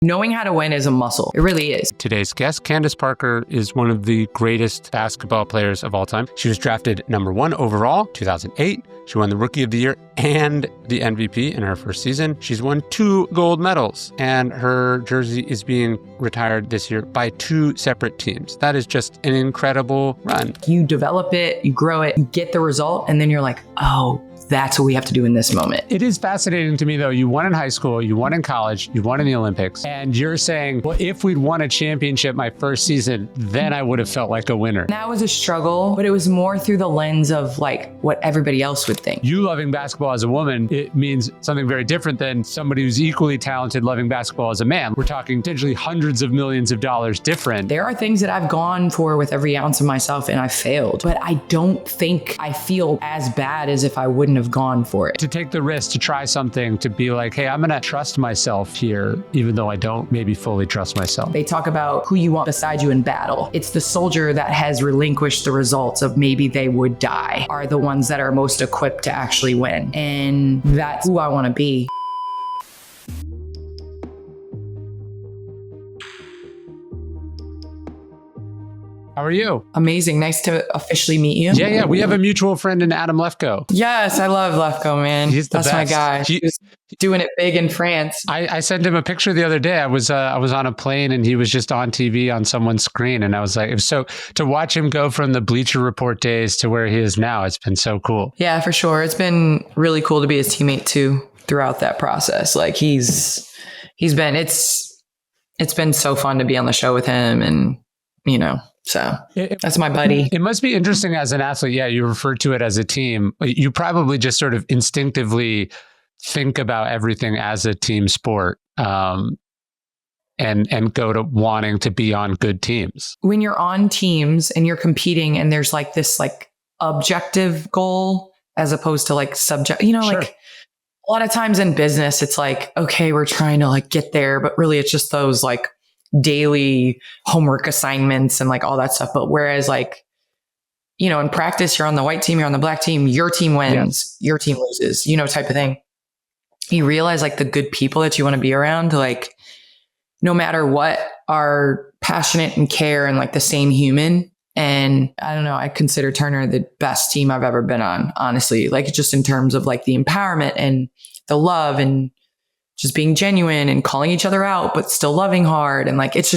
Knowing how to win is a muscle. It really is. Today's guest, Candace Parker, is one of the greatest basketball players of all time. She was drafted #1 overall, 2008. She won the Rookie of the Year and the MVP in her first season. She's won 2 gold medals, and her jersey is being retired this year by 2 separate teams. That is just an incredible run. You develop it, you grow it, you get the result, and then you're like, oh, that's what we have to do in this moment. It is fascinating to me, though. You won in high school, you won in college, you won in the Olympics, and you're saying, well, if we'd won a championship my first season, then I would have felt like a winner. That was a struggle, but it was more through the lens of like what everybody else would think. You loving basketball as a woman, it means something very different than somebody who's equally talented loving basketball as a man. We're talking potentially hundreds of millions of dollars different. There are things that I've gone for with every ounce of myself and I failed, but I don't think I feel as bad as if I wouldn't have gone for it. To take the risk to try something, to be like, hey, I'm going to trust myself here, even though I don't maybe fully trust myself. They talk about who you want beside you in battle. It's the soldier that has relinquished the results of maybe they would die are the ones that are most equipped to actually win. And that's who I want to be. How are you? Amazing. Nice to officially meet you. Yeah. We have a mutual friend in Adam Lefko. Yes, I love Lefko, man. He's the That's best. my guy. He's doing it big in France. I sent him a picture the other day. I was on a plane and he was just on TV on someone's screen. And I was like, it was so to watch him go from the Bleacher Report days to where he is now. It's been so cool. Yeah, for sure. It's been really cool to be his teammate too throughout that process. Like it's been so fun to be on the show with him and, you know, so that's my buddy. It must be interesting as an athlete. Yeah, you refer to it as a team. You probably just sort of instinctively think about everything as a team sport and go to wanting to be on good teams. When you're on teams and you're competing and there's like this like objective goal as opposed to like subject, you know, Sure. like a lot of times in business, it's like, okay, we're trying to like get there, but really it's just those like daily homework assignments and like all that stuff. But whereas like, you know, in practice, you're on the white team, you're on the black team, your team wins, your team loses, you know, type of thing. You realize like the good people that you want to be around, like no matter what, are passionate and care and like the same human. And I don't know, I consider Turner the best team I've ever been on, honestly, like just in terms of like the empowerment and the love and just being genuine and calling each other out, but still loving hard. And like, it's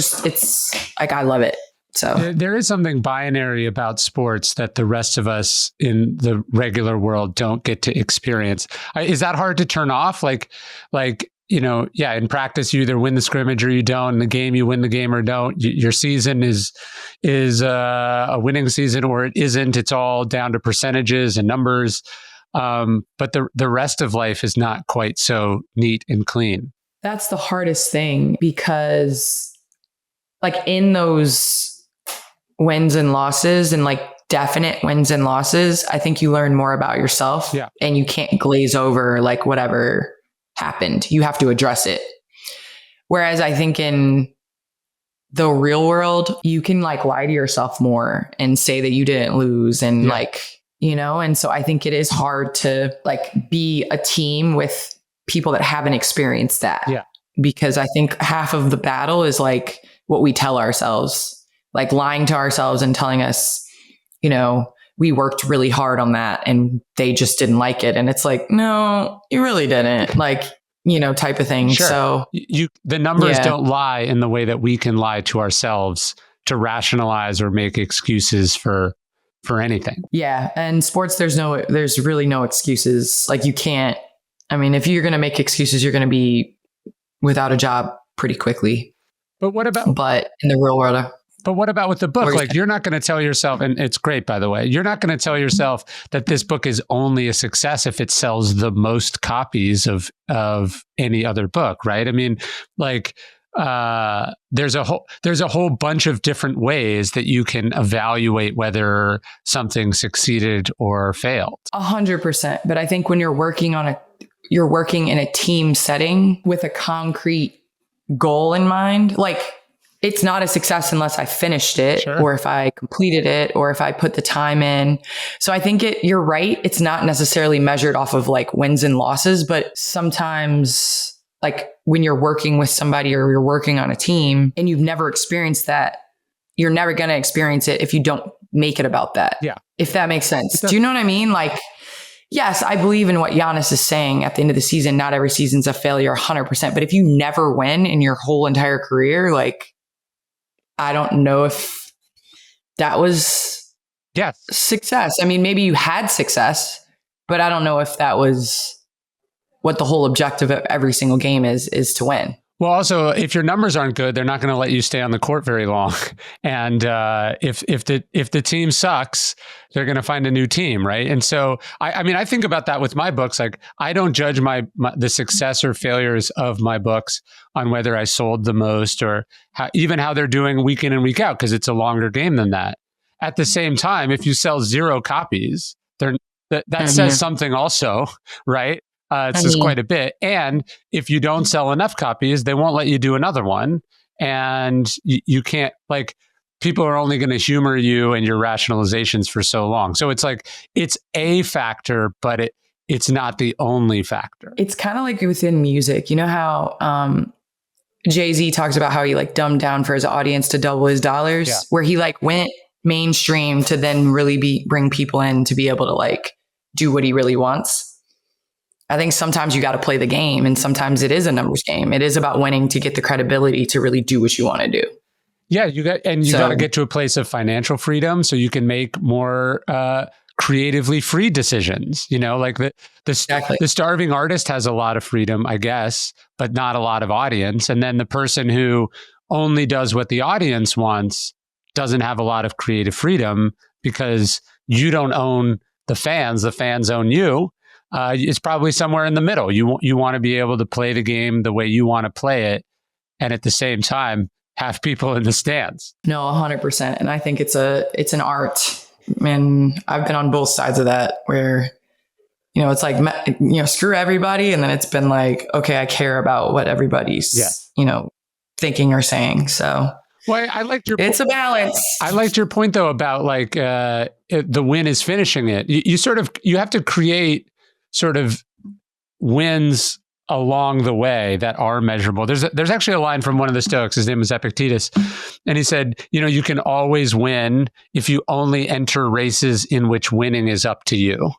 like, I love it. So there is something binary about sports that the rest of us in the regular world don't get to experience. Is that hard to turn off? Like, you know, yeah, in practice, you either win the scrimmage or you don't. In the game, you win the game or don't. Your season is a winning season or it isn't. It's all down to percentages and numbers. But the rest of life is not quite so neat and clean. That's the hardest thing because like in those wins and losses and like definite wins and losses, I think you learn more about yourself and you can't glaze over like whatever happened. You have to address it. Whereas I think in the real world, you can like lie to yourself more and say that you didn't lose and like, you know, and so I think it is hard to like be a team with people that haven't experienced that. Yeah. Because I think half of the battle is like what we tell ourselves, like lying to ourselves and telling us, you know, we worked really hard on that and they just didn't like it. And it's like, no, you really didn't, like, you know, type of thing. Sure. So the numbers don't lie in the way that we can lie to ourselves to rationalize or make excuses for anything. Yeah. And sports, there's really no excuses. Like you can't, I mean, if you're going to make excuses, you're going to be without a job pretty quickly. But in the real world, but what about with the book? Like you're not going to tell yourself, and it's great, by the way, you're not going to tell yourself that this book is only a success if it sells the most copies of any other book, right? I mean, like, there's a whole bunch of different ways that you can evaluate whether something succeeded or failed. 100%. But I think when you're working in a team setting with a concrete goal in mind, like it's not a success unless I finished it or if I completed it or if I put the time in. So I think you're right. It's not necessarily measured off of like wins and losses, but sometimes like when you're working with somebody or you're working on a team and you've never experienced that, you're never going to experience it if you don't make it about that. Yeah. If that makes sense. Do you know what I mean? Like, yes, I believe in what Giannis is saying at the end of the season. Not every season's a failure 100%. But if you never win in your whole entire career, like, I don't know if that was success. I mean, maybe you had success, but I don't know if that was what the whole objective of every single game is to win. Well, also, if your numbers aren't good, they're not going to let you stay on the court very long. And if the team sucks, they're going to find a new team, right? And so, I mean, I think about that with my books. Like, I don't judge the success or failures of my books on whether I sold the most or how they're doing week in and week out, because it's a longer game than that. At the same time, if you sell 0 copies, that says something also, right? It's just quite a bit. And if you don't sell enough copies, they won't let you do another one. And you can't, like, people are only going to humor you and your rationalizations for so long. So it's like, it's a factor, but it's not the only factor. It's kind of like within music. You know how Jay-Z talks about how he like dumbed down for his audience to double his dollars, where he like went mainstream to then really bring people in to be able to like do what he really wants. I think sometimes you got to play the game, and sometimes it is a numbers game. It is about winning to get the credibility to really do what you want to do. Yeah, you got to get to a place of financial freedom so you can make more creatively free decisions. You know, like the starving artist has a lot of freedom, I guess, but not a lot of audience. And then the person who only does what the audience wants doesn't have a lot of creative freedom because you don't own the fans own you. It's probably somewhere in the middle. You want to be able to play the game the way you want to play it, and at the same time have people in the stands. No, 100%. And I think it's an art. And I've been on both sides of that, where, you know, it's like, you know, screw everybody, and then it's been like, okay, I care about what everybody's you know, thinking or saying. So. Well, I liked your. It's a balance. I liked your point though about like the win is finishing it. You have to create sort of wins along the way that are measurable. There's actually a line from one of the Stoics. His name is Epictetus, and he said, you know, you can always win if you only enter races in which winning is up to you.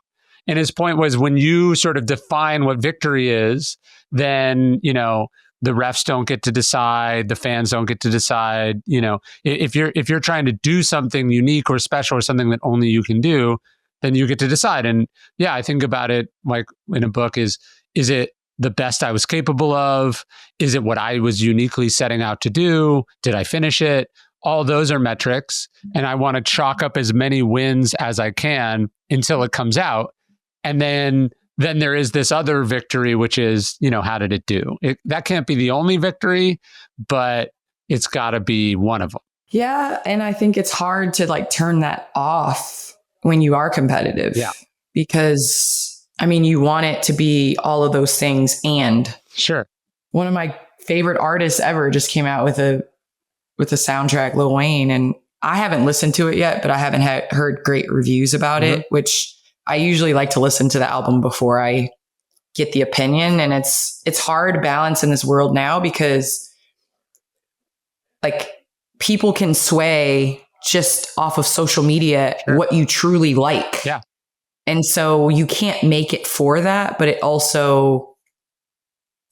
And his point was, when you sort of define what victory is, then, you know, the refs don't get to decide, the fans don't get to decide. You know, if you're trying to do something unique or special or something that only you can do, then you get to decide. And yeah, I think about it like in a book is it the best I was capable of? Is it what I was uniquely setting out to do? Did I finish it? All those are metrics. And I want to chalk up as many wins as I can until it comes out. And then there is this other victory, which is, you know, how did it do? That can't be the only victory, but it's got to be one of them. Yeah. And I think it's hard to like turn that off when you are competitive. Yeah. Because, I mean, you want it to be all of those things. And sure, one of my favorite artists ever just came out with a soundtrack, Lil Wayne, and I haven't listened to it yet, but I haven't heard great reviews about it, which I usually like to listen to the album before I get the opinion. And it's hard balance in this world now, because like people can sway just off of social media what you truly like. Yeah. And so you can't make it for that, but it also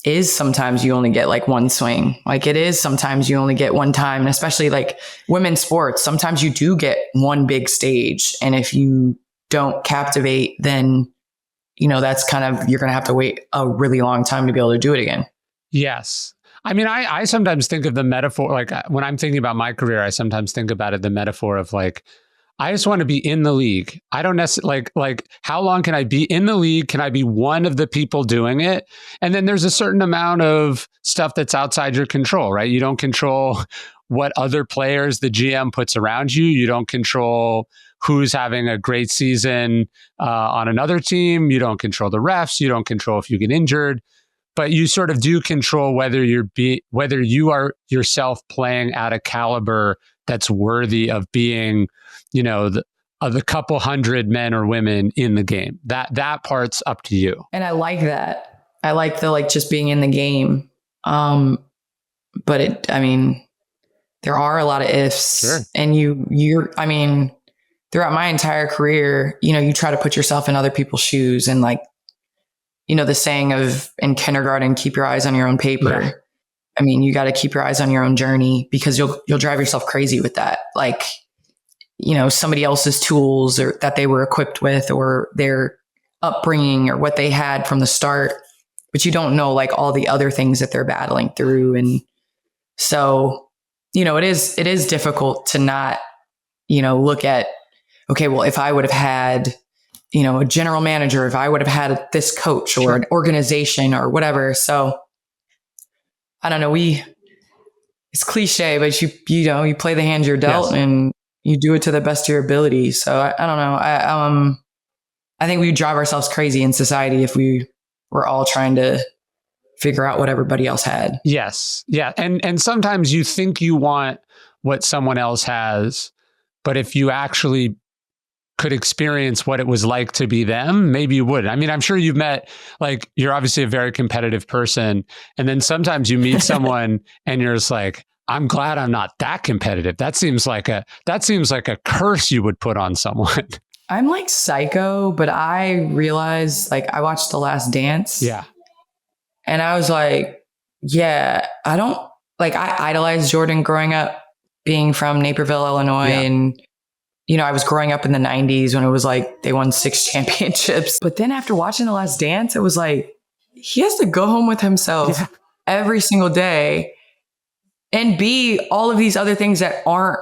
is sometimes you only get like one swing. Like it is sometimes you only get one time. And especially like women's sports, sometimes you do get one big stage. And if you don't captivate, then, you know, that's kind of, you're going to have to wait a really long time to be able to do it again. Yes. I mean, I sometimes think of the metaphor, like when I'm thinking about my career, I sometimes think about it, the metaphor of like, I just want to be in the league. I don't necessarily like how long can I be in the league? Can I be one of the people doing it? And then there's a certain amount of stuff that's outside your control, right? You don't control what other players the GM puts around you. You don't control who's having a great season on another team. You don't control the refs. You don't control if you get injured. But you sort of do control whether you are yourself playing at a caliber that's worthy of being, you know, the couple hundred men or women in the game. That part's up to you. And I like that. I like the just being in the game. But there are a lot of ifs. Sure. And throughout my entire career, you try to put yourself in other people's shoes, and the saying of in kindergarten, keep your eyes on your own paper. Yeah. You got to keep your eyes on your own journey, because you'll drive yourself crazy with that. Somebody else's tools or that they were equipped with, or their upbringing, or what they had from the start, but you don't know all the other things that they're battling through. And so, it is difficult to not, look at, okay, well, if I would have had, a general manager, if I would have had this coach or Sure. an organization or whatever. So I don't know, it's cliche, but you play the hand you're dealt. Yes. And you do it to the best of your ability. So I don't know. I think we would drive ourselves crazy in society if we were all trying to figure out what everybody else had. Yes. Yeah. And sometimes you think you want what someone else has, but if you actually could experience what it was like to be them, maybe you would. I'm sure you've met, you're obviously a very competitive person. And then sometimes you meet someone and you're just like, I'm glad I'm not that competitive. That seems like a curse you would put on someone. I'm psycho, but I realized I watched The Last Dance. Yeah. And I was like, yeah, I don't I idolized Jordan growing up, being from Naperville, Illinois. Yeah. And, I was growing up in the 90s when it was they won 6 championships. But then after watching The Last Dance, it was he has to go home with himself every single day and be all of these other things that aren't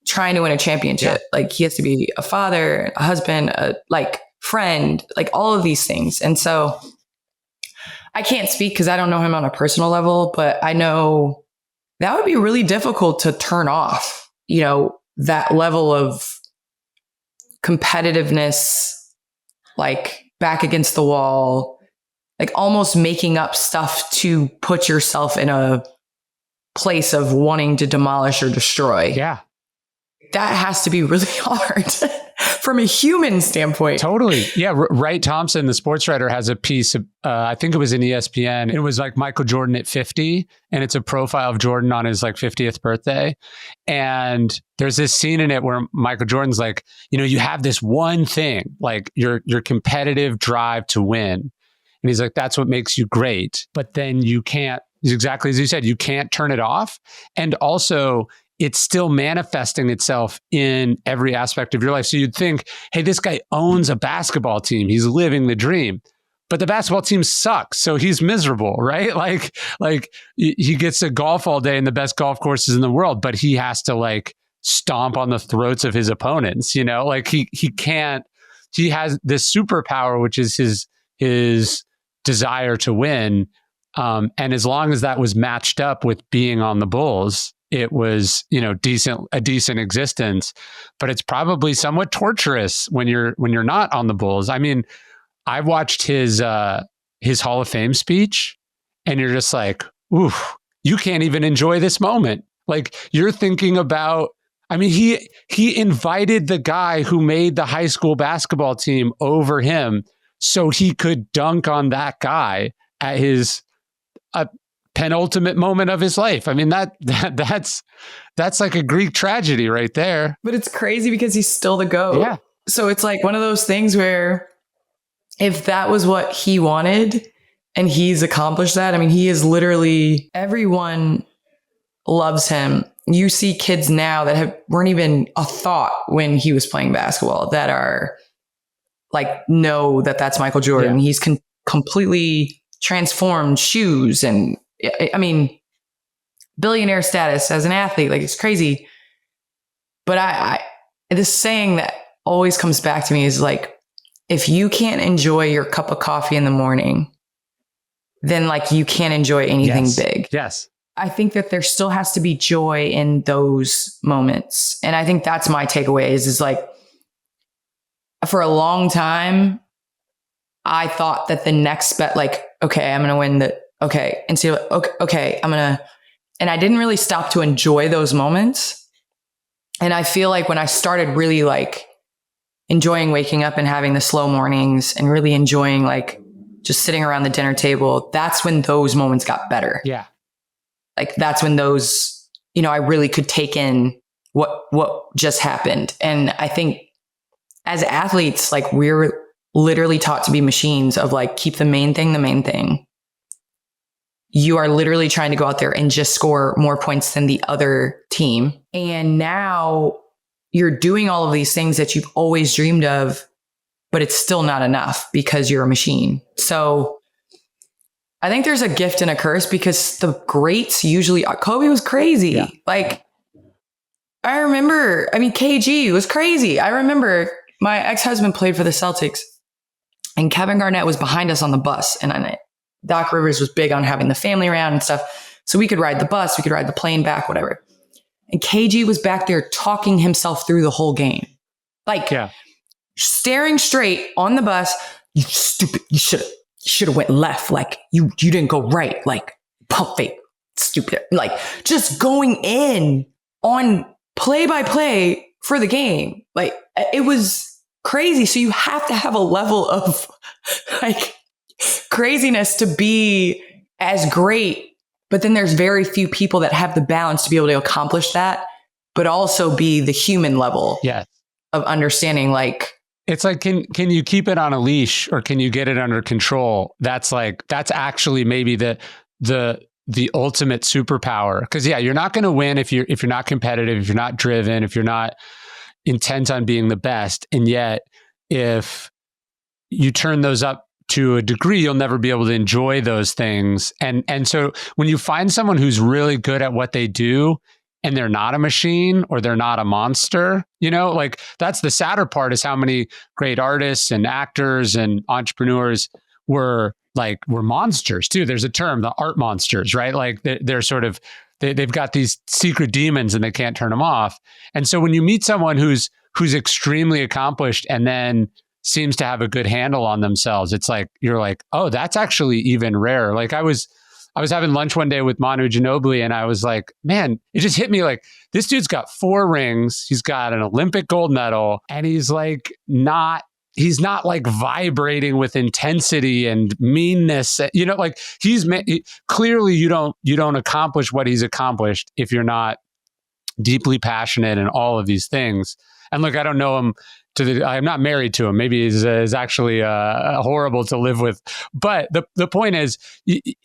trying to win a championship. Yeah. He has to be a father, a husband, a friend, all of these things. And so I can't speak because I don't know him on a personal level, but I know that would be really difficult to turn off, that level of competitiveness, back against the wall, almost making up stuff to put yourself in a place of wanting to demolish or destroy. Yeah. That has to be really hard from a human standpoint. Totally. Yeah. Wright Thompson, the sports writer, has a piece of, I think it was in ESPN. It was Michael Jordan at 50. And it's a profile of Jordan on his 50th birthday. And there's this scene in it where Michael Jordan's you have this one thing, your competitive drive to win. And he's that's what makes you great. But then you can't, exactly as you said, you can't turn it off. And also, it's still manifesting itself in every aspect of your life. So you'd think, hey, this guy owns a basketball team. He's living the dream. But the basketball team sucks. So he's miserable, right? He gets to golf all day in the best golf courses in the world, but he has to stomp on the throats of his opponents. He can't, he has this superpower, which is his desire to win. And as long as that was matched up with being on the Bulls, it was, a decent existence, but it's probably somewhat torturous when you're not on the Bulls. I watched his Hall of Fame speech, and you're just ooh, you can't even enjoy this moment. You're thinking about, he invited the guy who made the high school basketball team over him so he could dunk on that guy at his penultimate moment of his life. That's like a Greek tragedy right there. But it's crazy because he's still the GOAT. Yeah. So it's one of those things where if that was what he wanted and he's accomplished that, he is literally, everyone loves him. You see kids now that weren't even a thought when he was playing basketball that are know that that's Michael Jordan. Yeah. He's completely transformed shoes and billionaire status as an athlete. It's crazy. But I this saying that always comes back to me is if you can't enjoy your cup of coffee in the morning, then you can't enjoy anything big. Yes. I think that there still has to be joy in those moments. And I think that's my takeaway is for a long time, I thought that the next bet, okay, I'm going to win okay. And so, okay, and I didn't really stop to enjoy those moments. And I feel when I started really enjoying waking up and having the slow mornings and really enjoying just sitting around the dinner table, that's when those moments got better. Yeah. Like that's when those, I really could take in what just happened. And I think as athletes, like we're literally taught to be machines of like, keep the main thing, the main thing. You are literally trying to go out there and just score more points than the other team. And now you're doing all of these things that you've always dreamed of, but it's still not enough because you're a machine. So I think there's a gift and a curse because the greats usually, Kobe was crazy. Yeah. Like I remember, KG was crazy. I remember my ex-husband played for the Celtics and Kevin Garnett was behind us on the bus. And Doc Rivers was big on having the family around and stuff. So we could ride the bus, we could ride the plane back, whatever. And KG was back there talking himself through the whole game. Like staring straight on the bus. You stupid. You should have went left. Like you didn't go right. Like pump fake. Stupid. Like just going in on play by play for the game. Like it was crazy. So you have to have a level of like craziness to be as great. But then there's very few people that have the balance to be able to accomplish that, but also be the human level of understanding. Like, it's like, can you keep it on a leash or can you get it under control? That's actually maybe the ultimate superpower. Cause you're not going to win if you're not competitive, if you're not driven, if you're not intent on being the best. And yet if you turn those up to a degree, you'll never be able to enjoy those things. And so when you find someone who's really good at what they do and they're not a machine or they're not a monster, like that's the sadder part is how many great artists and actors and entrepreneurs were monsters too. There's a term, the art monsters, right? Like they're sort of, they've got these secret demons and they can't turn them off. And so when you meet someone who's extremely accomplished and then seems to have a good handle on themselves, it's like, you're like, oh, that's actually even rarer. Like I was having lunch one day with Manu Ginobili and I was like, man, it just hit me like this dude's got 4 rings. He's got an Olympic gold medal and he's not like vibrating with intensity and meanness. Like clearly you don't accomplish what he's accomplished if you're not deeply passionate in all of these things. And look, I don't know him I'm not married to him. Maybe he's actually horrible to live with. But the point is,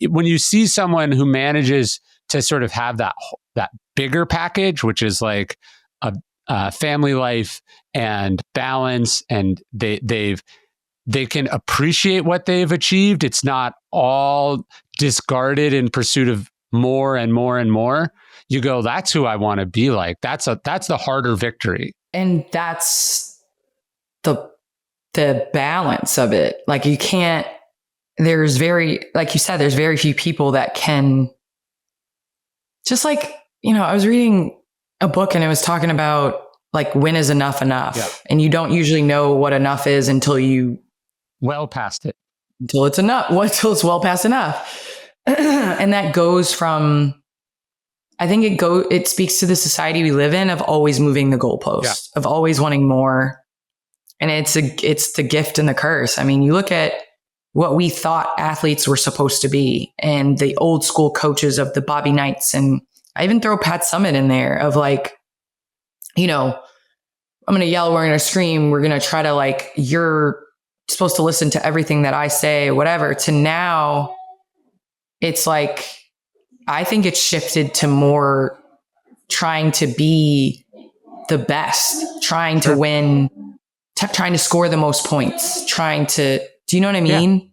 when you see someone who manages to sort of have that bigger package, which is like a family life and balance, and they can appreciate what they've achieved. It's not all discarded in pursuit of more and more and more. You go, that's who I want to be like. That's the harder victory. And that's the balance of it. Like you can't, like you said, there's very few people that can just like, I was reading a book and it was talking about like, when is enough? Yeah. And you don't usually know what enough is until it's enough, until it's well past enough. And that goes from, I think it speaks to the society we live in of always moving the goalpost, of always wanting more. And it's the gift and the curse. I mean, you look at what we thought athletes were supposed to be and the old school coaches of the Bobby Knights. And I even throw Pat Summitt in there of like, I'm going to yell, we're going to scream, we're going to try to like, you're supposed to listen to everything that I say, whatever. To now, it's like, I think it's shifted to more trying to be the best, trying to win, trying to score the most points, do you know what I mean? Yeah.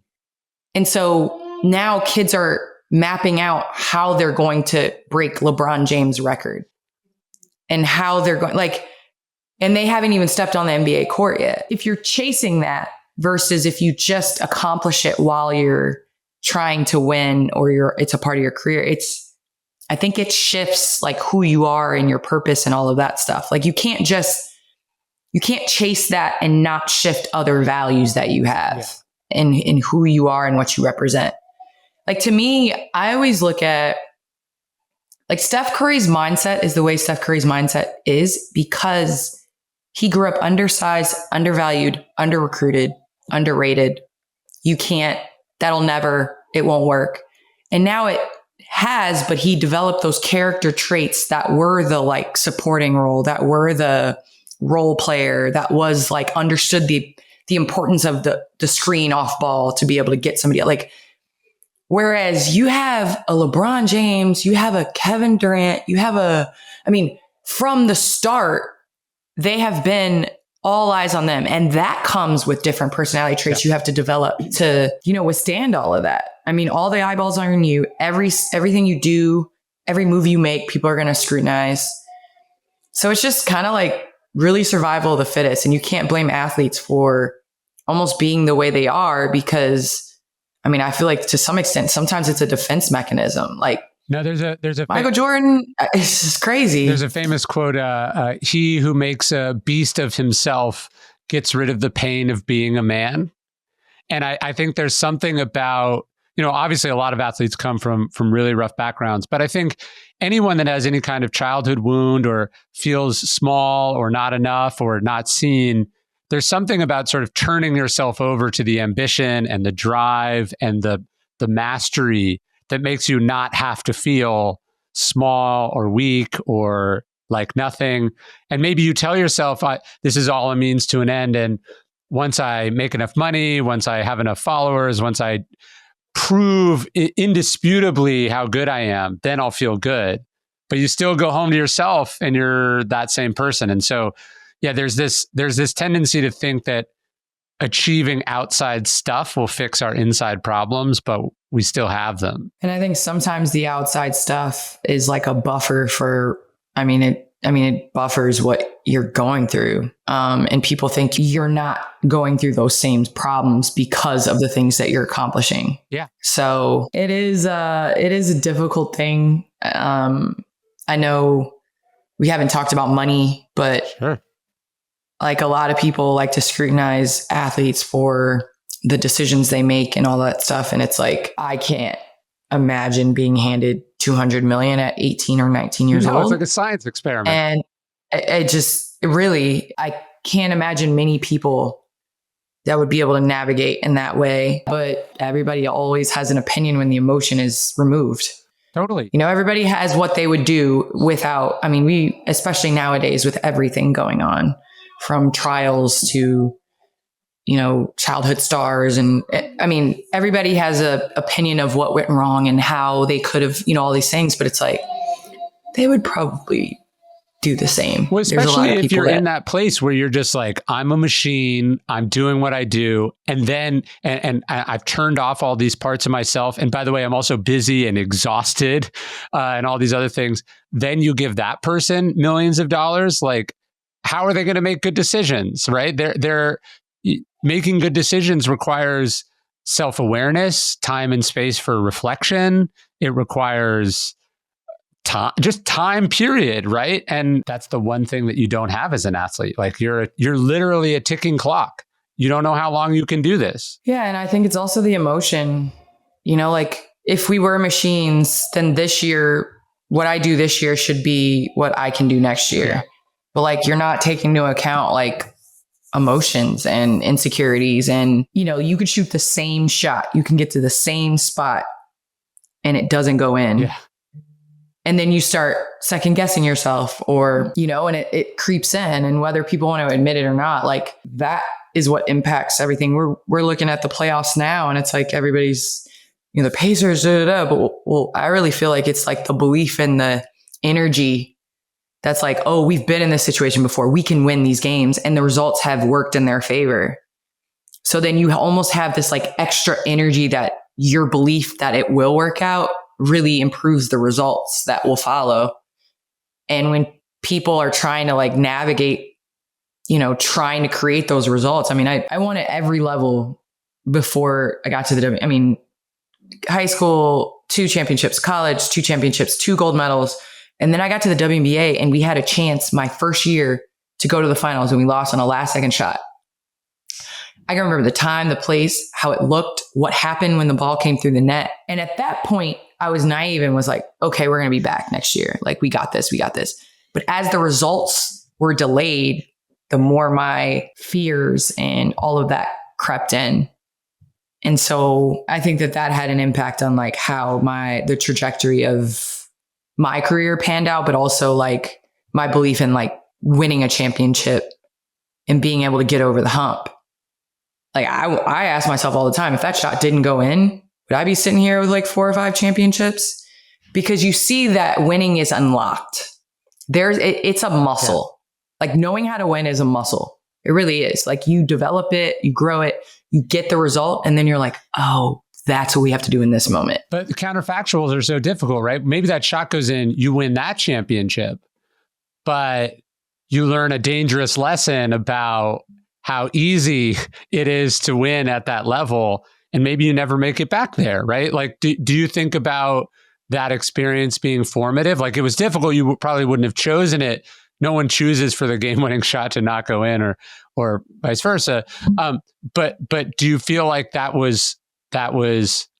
And so now kids are mapping out how they're going to break LeBron James' record and how they're going, like, and they haven't even stepped on the NBA court yet. If you're chasing that versus if you just accomplish it while you're trying to win or it's a part of your career, I think it shifts like who you are and your purpose and all of that stuff. Like you can't chase that and not shift other values that you have in who you are and what you represent. Like to me, I always look at like Steph Curry's mindset is the way Steph Curry's mindset is because he grew up undersized, undervalued, under-recruited, underrated. it won't work. And now it has, but he developed those character traits that were the like supporting role, that were the role player, that was like understood the importance of the screen off ball to be able to get somebody like, whereas you have a LeBron James, you have a Kevin Durant, from the start, they have been all eyes on them. And that comes with different personality traits you have to develop to, withstand all of that. I mean, all the eyeballs are on you. Everything you do, every move you make, people are going to scrutinize. So it's just kind of like really survival of the fittest. And you can't blame athletes for almost being the way they are because, I feel like to some extent, sometimes it's a defense mechanism. Like, no, there's a Michael Jordan. It's just crazy. There's a famous quote: "He who makes a beast of himself gets rid of the pain of being a man." And I think there's something about, obviously a lot of athletes come from really rough backgrounds, but I think anyone that has any kind of childhood wound or feels small or not enough or not seen, there's something about sort of turning yourself over to the ambition and the drive and the mastery that makes you not have to feel small or weak or like nothing. And maybe you tell yourself, this is all a means to an end. And once I make enough money, once I have enough followers, once I prove indisputably how good I am, then I'll feel good. But you still go home to yourself and you're that same person. And so, yeah, there's this tendency to think that achieving outside stuff will fix our inside problems, but we still have them. And I think sometimes the outside stuff is like a buffer for, it buffers what you're going through. And people think you're not going through those same problems because of the things that you're accomplishing. Yeah. So it is a difficult thing. I know we haven't talked about money, but sure. Like a lot of people like to scrutinize athletes for the decisions they make and all that stuff. And it's like, I can't imagine being handed 200 million at 18 or 19 years old. It's like a science experiment. And I can't imagine many people that would be able to navigate in that way. But everybody always has an opinion when the emotion is removed. Totally. Everybody has what they would do without, especially nowadays with everything going on, from trials to, childhood stars. And everybody has a opinion of what went wrong and how they could have, all these things, but it's like, they would probably do the same. Well, especially if you're in that place where you're just like, I'm a machine, I'm doing what I do. And then, and I've turned off all these parts of myself. And by the way, I'm also busy and exhausted and all these other things. Then you give that person millions of dollars. Like, how are they going to make good decisions, right? They're making good decisions requires self-awareness, time and space for reflection. It requires time period, right? And that's the one thing that you don't have as an athlete. Like you're literally a ticking clock. You don't know how long you can do this. Yeah. And I think it's also the emotion, like if we were machines, then this year, what I do this year should be what I can do next year. Yeah. But like, you're not taking into account like emotions and insecurities. And, you could shoot the same shot. You can get to the same spot and it doesn't go in. Yeah. And then you start second guessing yourself or, and it creeps in. And whether people want to admit it or not, like that is what impacts everything. We're looking at the playoffs now and it's like everybody's, the Pacers, but I really feel like it's like the belief in the energy that's like, oh, we've been in this situation before. We can win these games and the results have worked in their favor. So then you almost have this like extra energy that your belief that it will work out really improves the results that will follow. And when people are trying to like navigate, trying to create those results. I won at every level before I got to the high school, 2 championships, college, 2 championships, 2 gold medals. And then I got to the WNBA and we had a chance my first year to go to the finals and we lost on a last second shot. I can remember the time, the place, how it looked, what happened when the ball came through the net. And at that point, I was naive and was like, okay, we're going to be back next year. Like, we got this. But as the results were delayed, the more my fears and all of that crept in. And so I think that had an impact on like how the trajectory of my career panned out, but also like my belief in like winning a championship and being able to get over the hump. Like I ask myself all the time, if that shot didn't go in, would I be sitting here with like 4 or 5 championships? Because you see that winning is unlocked. It's a muscle. Yeah. Like knowing how to win is a muscle. It really is. Like you develop it, you grow it, you get the result, and then you're like, oh, that's what we have to do in this moment. But the counterfactuals are so difficult, right? Maybe that shot goes in, you win that championship, but you learn a dangerous lesson about how easy it is to win at that level. And maybe you never make it back there, right? Like, do you think about that experience being formative? Like it was difficult. You probably wouldn't have chosen it. No one chooses for the game-winning shot to not go in or vice versa. But do you feel like that was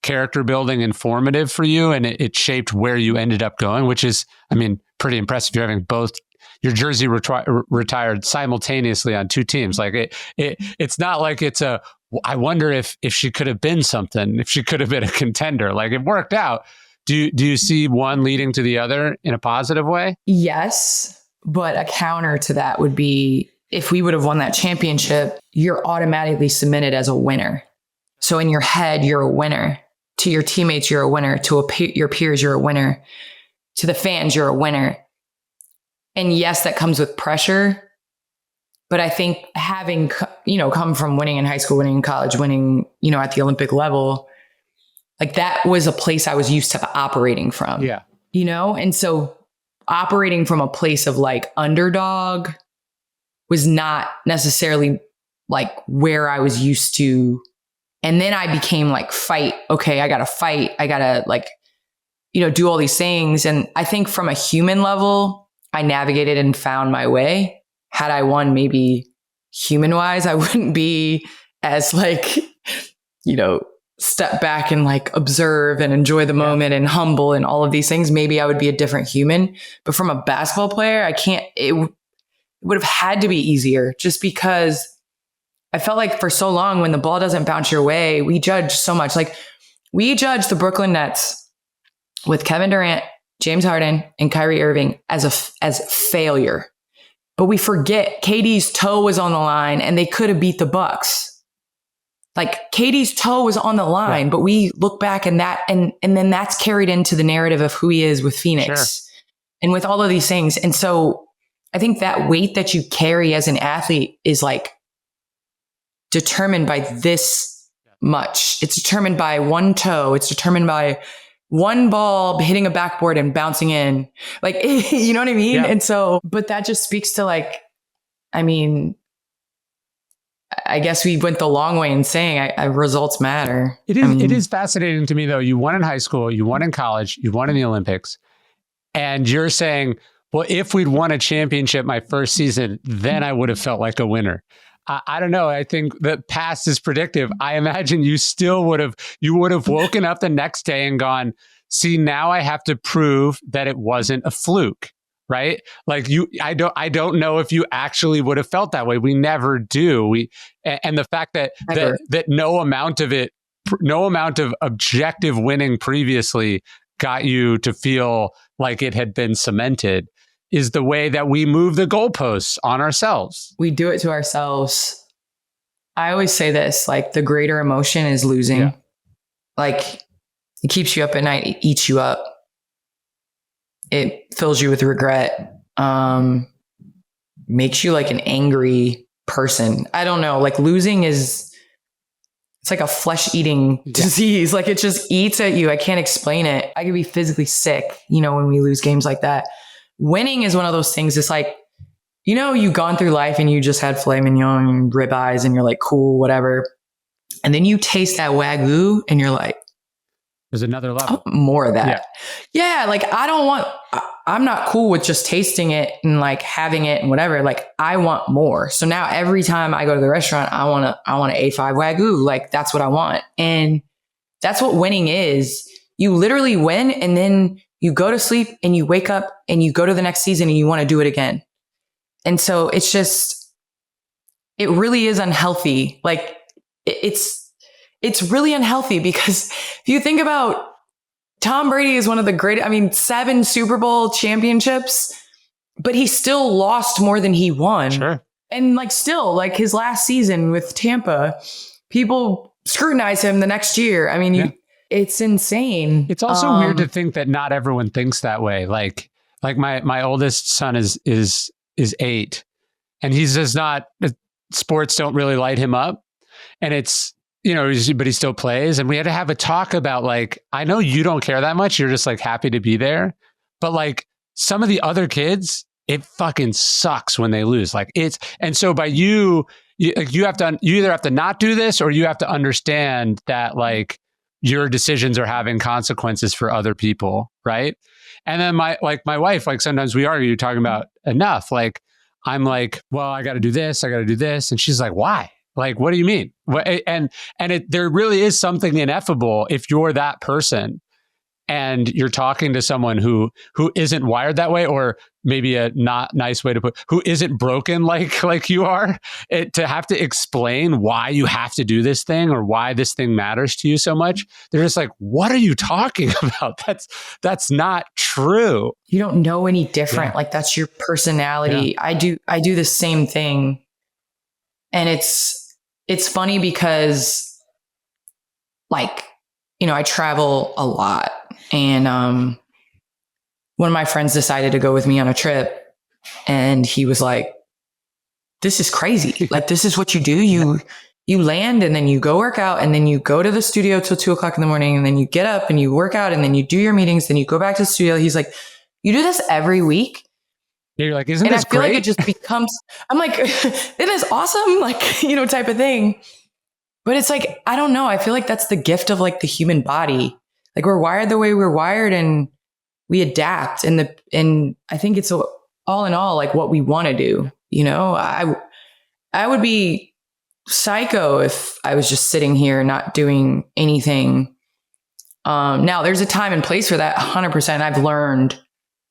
character building and formative for you, and it shaped where you ended up going, which is, I mean, pretty impressive. You're having both your jersey retired simultaneously on 2 teams. Like it's not like it's I wonder if she could have been something, if she could have been a contender. Like it worked out. Do you see one leading to the other in a positive way? Yes. But a counter to that would be if we would have won that championship, you're automatically cemented as a winner. So in your head, you're a winner. To your teammates, you're a winner. To your peers, you're a winner. To the fans, you're a winner. And yes, that comes with pressure. But I think having, come from winning in high school, winning in college, winning, at the Olympic level, like that was a place I was used to operating from. Yeah. And so operating from a place of like underdog was not necessarily like where I was used to. And then I became like fight. Okay, I got to fight. I got to like, do all these things. And I think from a human level, I navigated and found my way. Had I won maybe human wise, I wouldn't be as like, step back and like observe and enjoy the moment and humble and all of these things. Maybe I would be a different human. But from a basketball player, it would have had to be easier just because I felt like for so long when the ball doesn't bounce your way, we judge so much. Like we judge the Brooklyn Nets with Kevin Durant, James Harden, and Kyrie Irving as failure. But we forget KD's toe was on the line and they could have beat the Bucks. Like KD's toe was on the line, but we look back and then that's carried into the narrative of who he is with Phoenix and with all of these things. And so I think that weight that you carry as an athlete is like determined by this much. It's determined by one toe. It's determined by one ball hitting a backboard and bouncing in. Like, you know what I mean? Yeah. And so, but that just speaks to like, I mean, I guess we went the long way in saying results matter. It is fascinating to me, though. You won in high school, you won in college, you won in the Olympics, and you're saying, well, if we'd won a championship my first season, then I would have felt like a winner. I don't know. I think the past is predictive. I imagine you would have woken up the next day and gone, see, now I have to prove that it wasn't a fluke. Right? Like I don't know if you actually would have felt that way. We never do. And the fact that no amount of objective winning previously got you to feel like it had been cemented is the way that we move the goalposts on ourselves. We do it to ourselves. I always say this, like the greater emotion is losing. Yeah. Like it keeps you up at night, it eats you up. It fills you with regret, makes you like an angry person. I don't know, like losing it's like a flesh-eating disease. Like it just eats at you. I can't explain it. I could be physically sick, when we lose games like that. Winning is one of those things. It's like, you've gone through life and you just had filet mignon and ribeyes and you're like, cool, whatever. And then you taste that Wagyu and you're like, there's another level. More of that. Yeah. Like I'm not cool with just tasting it and like having it and whatever. Like I want more. So now every time I go to the restaurant, I want an A5 Wagyu. Like that's what I want. And that's what winning is. You literally win and then you go to sleep and you wake up and you go to the next season and you want to do it again. And so it really is unhealthy. Like it's it's really unhealthy because if you think about Tom Brady is one of the greatest, 7 Super Bowl championships, but he still lost more than he won. Sure. And still his last season with Tampa, people scrutinize him the next year. It's insane. It's also weird to think that not everyone thinks that way. Like my oldest son is 8, and he's just not, sports don't really light him up. And it's, but he still plays. And we had to have a talk about I know you don't care that much. You're just happy to be there. But some of the other kids, it fucking sucks when they lose. And so by you either have to not do this, or you have to understand that your decisions are having consequences for other people. Right. And then my wife, sometimes we argue talking about enough. I'm well, I got to do this. I got to do this. And she's like, why? What do you mean? There really is something ineffable if you're that person and you're talking to someone who isn't wired that way, or maybe a not nice way to put, who isn't broken like you are, to have to explain why you have to do this thing or why this thing matters to you so much. They're just what are you talking about? That's not true. You don't know any different. Yeah. That's your personality. Yeah. I do the same thing. And it's funny because I travel a lot, and one of my friends decided to go with me on a trip, and he was like, this is crazy. This is what you do. You land, and then you go work out, and then you go to the studio till 2:00 in the morning, and then you get up and you work out, and then you do your meetings, then you go back to the studio. He's like, you do this every week? You're isn't this great? And I feel it just becomes, I'm it is awesome, type of thing. But it's I don't know. I feel that's the gift of the human body. We're wired the way we're wired, and we adapt. And I think it's all in all, what we want to do. I would be psycho if I was just sitting here not doing anything. Now there's a time and place for that. 100%. I've learned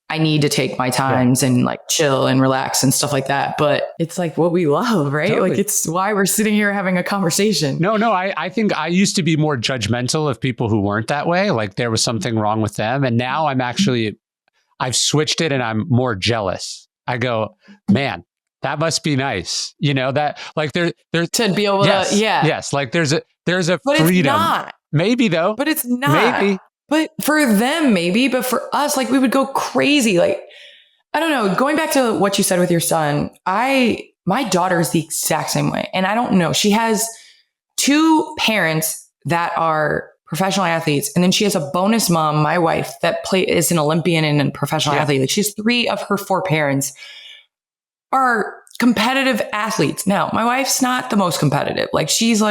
I need to take my times and chill and relax and stuff like that. But it's what we love, right? Totally. It's why we're sitting here having a conversation. No, I think I used to be more judgmental of people who weren't that way. There was something wrong with them. And now I've switched it, and I'm more jealous. I go, man, that must be nice. That there's to be able yes, to, yeah. Yes. There's a but freedom. It's not. Maybe though. But it's not. Maybe. But for them, maybe. But for us, we would go crazy. I don't know. Going back to what you said with your son, my daughter is the exact same way. And I don't know. She has 2 parents that are professional athletes. And then she has a bonus mom, my wife, that is an Olympian and a professional athlete. She has 3 of her 4 parents are competitive athletes. Now, my wife's not the most competitive. She's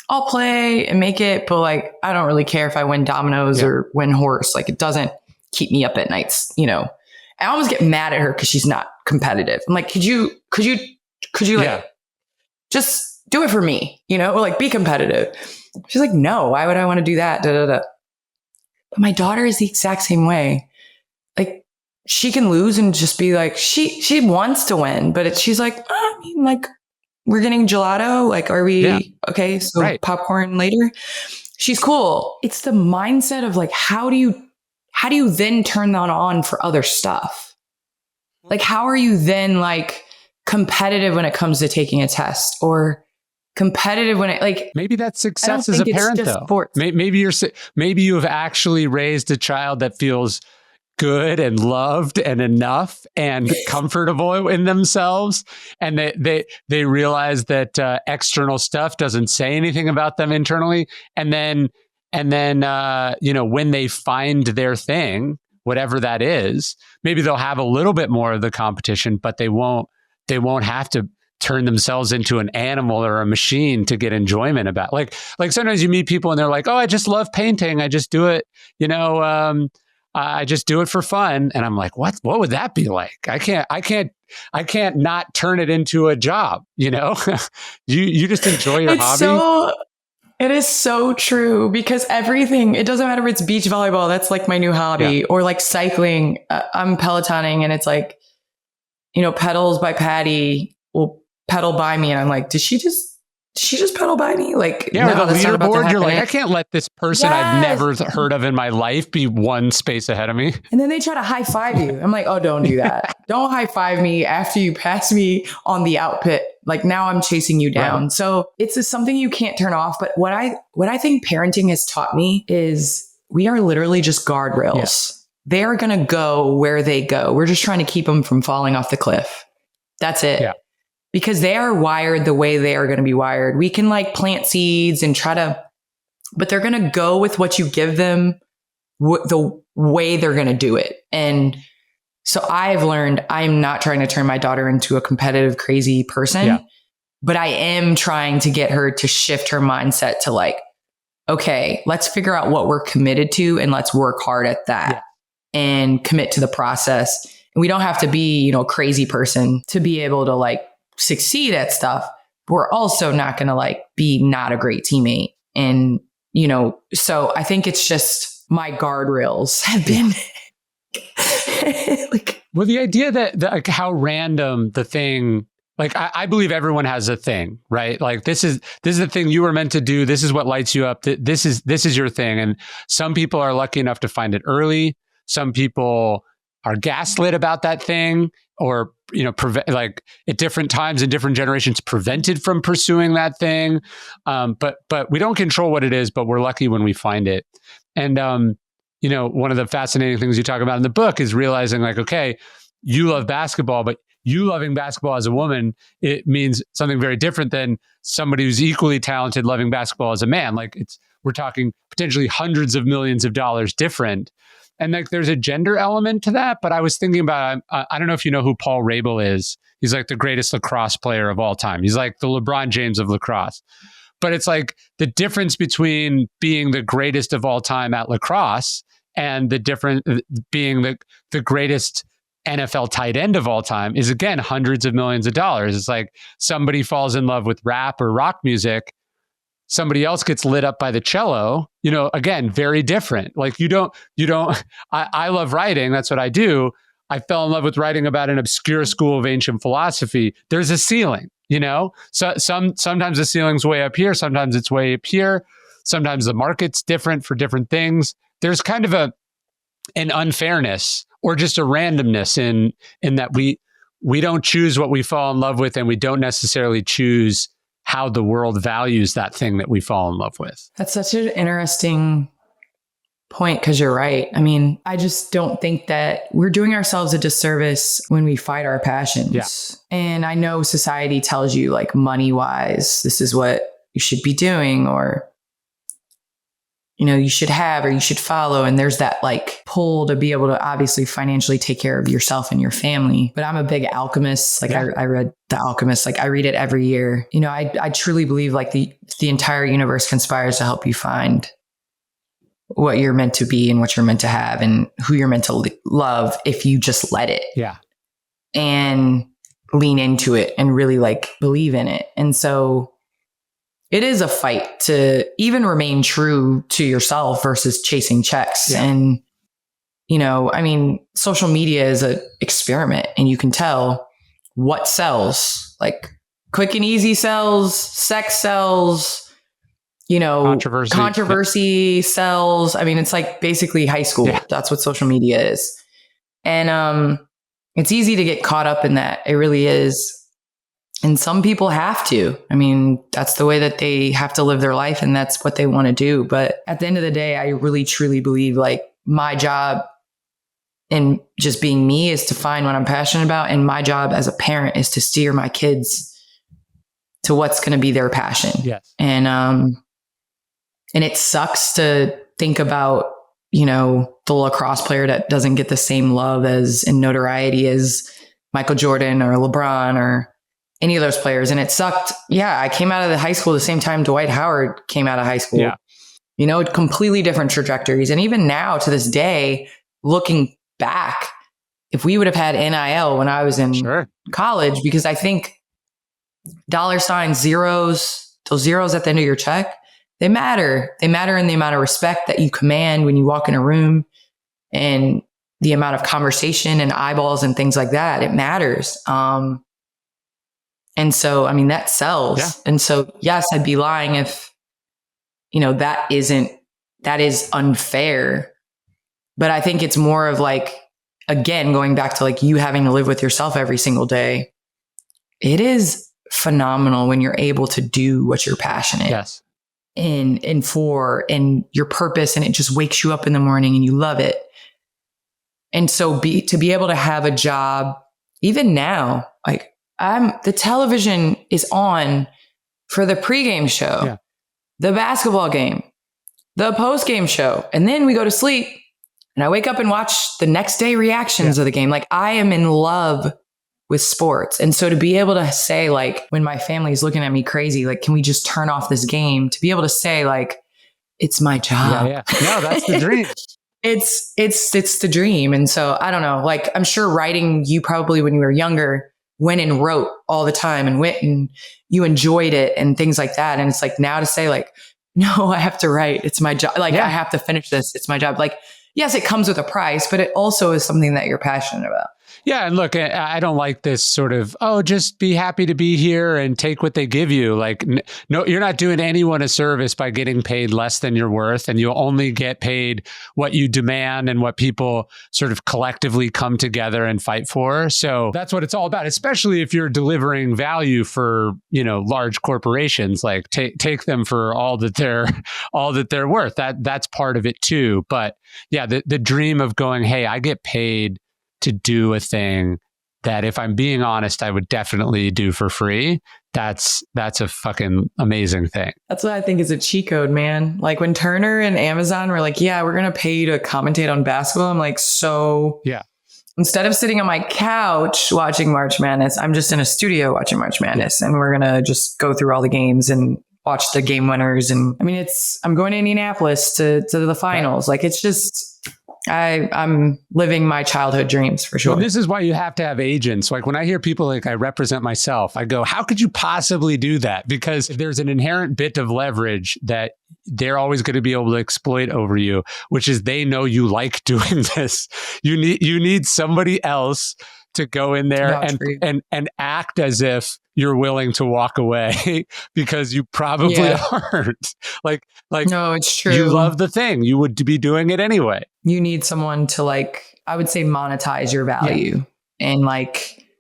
I'll play and make it, but I don't really care if I win dominoes or win horse. It doesn't keep me up at nights, I always get mad at her because she's not competitive. I'm could you just do it for me, or be competitive. She's no, why would I want to do that? Da, da, da. But my daughter is the exact same way. She can lose and just be she wants to win, but she's we're getting gelato. Are we okay? So popcorn later. She's cool. It's the mindset of how do you then turn that on for other stuff? How are you then competitive when it comes to taking a test, or competitive when it maybe that's success as a parent though. Sports. Maybe you have actually raised a child that feels good and loved and enough and comfortable in themselves, and they realize that external stuff doesn't say anything about them internally, and then when they find their thing, whatever that is, maybe they'll have a little bit more of the competition, but they won't have to turn themselves into an animal or a machine to get enjoyment about. Sometimes you meet people and they're oh, I just love painting, I just do it, I just do it for fun. And I'm what would that be like? I can't not turn it into a job. You just enjoy your hobby. It is so true, because everything, it doesn't matter if it's beach volleyball. That's my new hobby, or cycling. I'm Pelotoning, and it's Pedals by Patty will pedal by me. And I'm did she just she just pedal by me? Like, yeah, no, or the that's not about to leaderboard, you're like, happen. I can't let this person I've never heard of in my life be one space ahead of me. And then they try to high five you. I'm like, oh, don't do that. Don't high five me after you pass me on the output. Like, now I'm chasing you down. Right. So it's just something you can't turn off. But what I think parenting has taught me is we are literally just guardrails. Yeah. They are going to go where they go. We're just trying to keep them from falling off the cliff. That's it. Yeah. Because they are wired the way they are going to be wired. We can like plant seeds and but they're going to go with what you give them, the way they're going to do it. And so I've learned I'm not trying to turn my daughter into a competitive, crazy person, but I am trying to get her to shift her mindset to like, okay, let's figure out what we're committed to and let's work hard at that and commit to the process. And we don't have to be, a crazy person to be able to like succeed at stuff. We're also not going to like be not a great teammate. And, so I think it's just my guardrails have been like, well, the idea that like how random the thing, like I believe everyone has a thing, right? Like this is the thing you were meant to do. This is what lights you up. This is your thing. And some people are lucky enough to find it early. Some people are gaslit about that thing, or like at different times in different generations prevented from pursuing that thing. But we don't control what it is, but we're lucky when we find it. And one of the fascinating things you talk about in the book is realizing like, okay, you love basketball, but you loving basketball as a woman, it means something very different than somebody who's equally talented loving basketball as a man. Like we're talking potentially hundreds of millions of dollars different. And like, there's a gender element to that. But I was thinking about, I don't know if you know who Paul Rabel is. He's like the greatest lacrosse player of all time. He's like the LeBron James of lacrosse. But it's like the difference between being the greatest of all time at lacrosse and being the greatest NFL tight end of all time is, again, hundreds of millions of dollars. It's like somebody falls in love with rap or rock music. Somebody else gets lit up by the cello, again, very different. Like I love writing. That's what I do. I fell in love with writing about an obscure school of ancient philosophy. There's a ceiling, so sometimes the ceiling's way up here. Sometimes it's way up here. Sometimes the market's different for different things. There's kind of an unfairness or just a randomness in that we don't choose what we fall in love with, and we don't necessarily choose how the world values that thing that we fall in love with. That's such an interesting point, because you're right. I mean, I just don't think that we're doing ourselves a disservice when we fight our passions. Yeah. And I know society tells you like money wise, this is what you should be doing, or you should have, or you should follow. And there's that like pull to be able to obviously financially take care of yourself and your family. But I'm a big Alchemist. Like I read The Alchemist, like I read it every year. I truly believe like the entire universe conspires to help you find what you're meant to be and what you're meant to have and who you're meant to love if you just let it. Yeah. And lean into it and really like believe in it. And so it is a fight to even remain true to yourself versus chasing checks. Yeah. And, social media is an experiment, and you can tell what sells. Like quick and easy sells, sex sells, controversy sells. I mean, it's like basically high school. Yeah. That's what social media is. And it's easy to get caught up in that. It really is. And some people have to. I mean, that's the way that they have to live their life, and that's what they want to do. But at the end of the day, I really, truly believe like my job in just being me is to find what I'm passionate about. And my job as a parent is to steer my kids to what's going to be their passion. Yes. And it sucks to think about, the lacrosse player that doesn't get the same love and notoriety as Michael Jordan or LeBron or any of those players. And it sucked. Yeah. I came out of the high school the same time Dwight Howard came out of high school. Yeah. Completely different trajectories. And even now to this day, looking back, if we would have had NIL when I was in college, because I think $ zeros, those zeros at the end of your check, they matter. They matter in the amount of respect that you command when you walk in a room, and the amount of conversation and eyeballs and things like that. It matters. And so, I mean, that sells. Yeah. And so, yes, I'd be lying if, that is unfair. But I think it's more of like, again, going back to like you having to live with yourself every single day. It is phenomenal when you're able to do what you're passionate Yes. and for and your purpose, and it just wakes you up in the morning and you love it. And so to be able to have a job, even now, like the television is on for the pregame show, the basketball game, the postgame show, and then we go to sleep and I wake up and watch the next day reactions of the game. Like I am in love with sports. And so to be able to say, like, when my family's looking at me crazy, like, can we just turn off this game? To be able to say, like, it's my job. Yeah. No, that's the dream. It's the dream. And so I don't know, like, I'm sure writing, you probably when you were younger went and wrote all the time and went and you enjoyed it and things like that. And it's like now to say like, no, I have to write. It's my job. Like I have to finish this. It's my job. Like, yes, it comes with a price, but it also is something that you're passionate about. Yeah. And look, I don't like this sort of, just be happy to be here and take what they give you. Like, no, you're not doing anyone a service by getting paid less than you're worth. And you'll only get paid what you demand and what people sort of collectively come together and fight for. So that's what it's all about, especially if you're delivering value for, large corporations. Like take them for all that they're worth. That's part of it too. But yeah, the dream of going, hey, I get paid to do a thing that, if I'm being honest, I would definitely do for free. That's a fucking amazing thing. That's what I think is a cheat code, man. Like when Turner and Amazon were like, yeah, we're going to pay you to commentate on basketball. I'm like, so yeah. Instead of sitting on my couch watching March Madness, I'm just in a studio watching March Madness, and we're going to just go through all the games and watch the game winners. And I mean, I'm going to Indianapolis to the finals. Like it's just, I'm living my childhood dreams for sure. Well, this is why you have to have agents. Like when I hear people like, I represent myself, I go, how could you possibly do that? Because there's an inherent bit of leverage that they're always going to be able to exploit over you, which is they know you like doing this. You need somebody else to go in there and act as if you're willing to walk away because you probably aren't. Like no, it's true. You love the thing. You would be doing it anyway. You need someone to I would say monetize your value. Yeah. And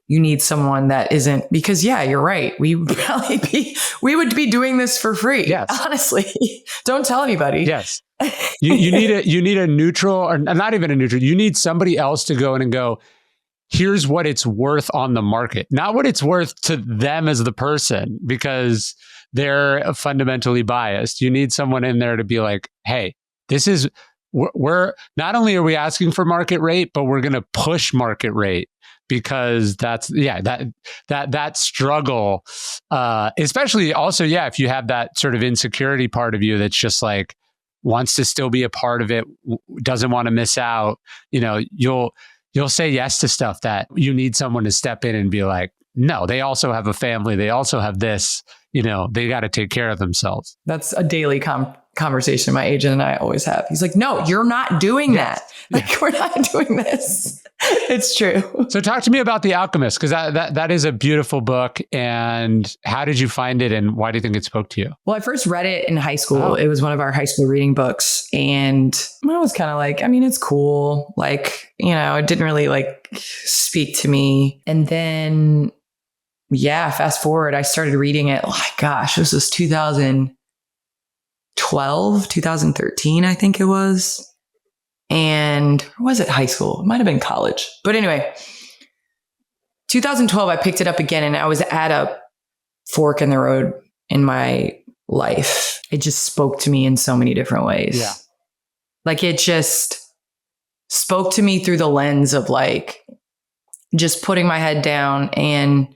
you need someone that isn't, because you're right. We would be doing this for free. Yes. Honestly, don't tell anybody. Yes. You need a neutral, or not even a neutral. You need somebody else to go in and go, here's what it's worth on the market, not what it's worth to them as the person, because they're fundamentally biased. You need someone in there to be like, hey, we're not only are we asking for market rate, but we're going to push market rate, because that struggle, especially also, if you have that sort of insecurity part of you that's just like wants to still be a part of it, doesn't want to miss out, you'll say yes to stuff that you need someone to step in and be like, no, they also have a family. They also have this, they got to take care of themselves. That's a daily conversation my agent and I always have. He's like, no, you're not doing that. Like, we're not doing this. It's true. So talk to me about The Alchemist, because that is a beautiful book. And how did you find it, and why do you think it spoke to you? Well, I first read it in high school. Oh. It was one of our high school reading books. And I was kind of like, I mean, it's cool. Like, it didn't really speak to me. And then, fast forward, I started reading it. Oh my gosh, this was 2012, 2013, I think it was. And or was it high school? It might have been college. But anyway, 2012, I picked it up again, and I was at a fork in the road in my life. It just spoke to me in so many different ways. Yeah. It just spoke to me through the lens of just putting my head down and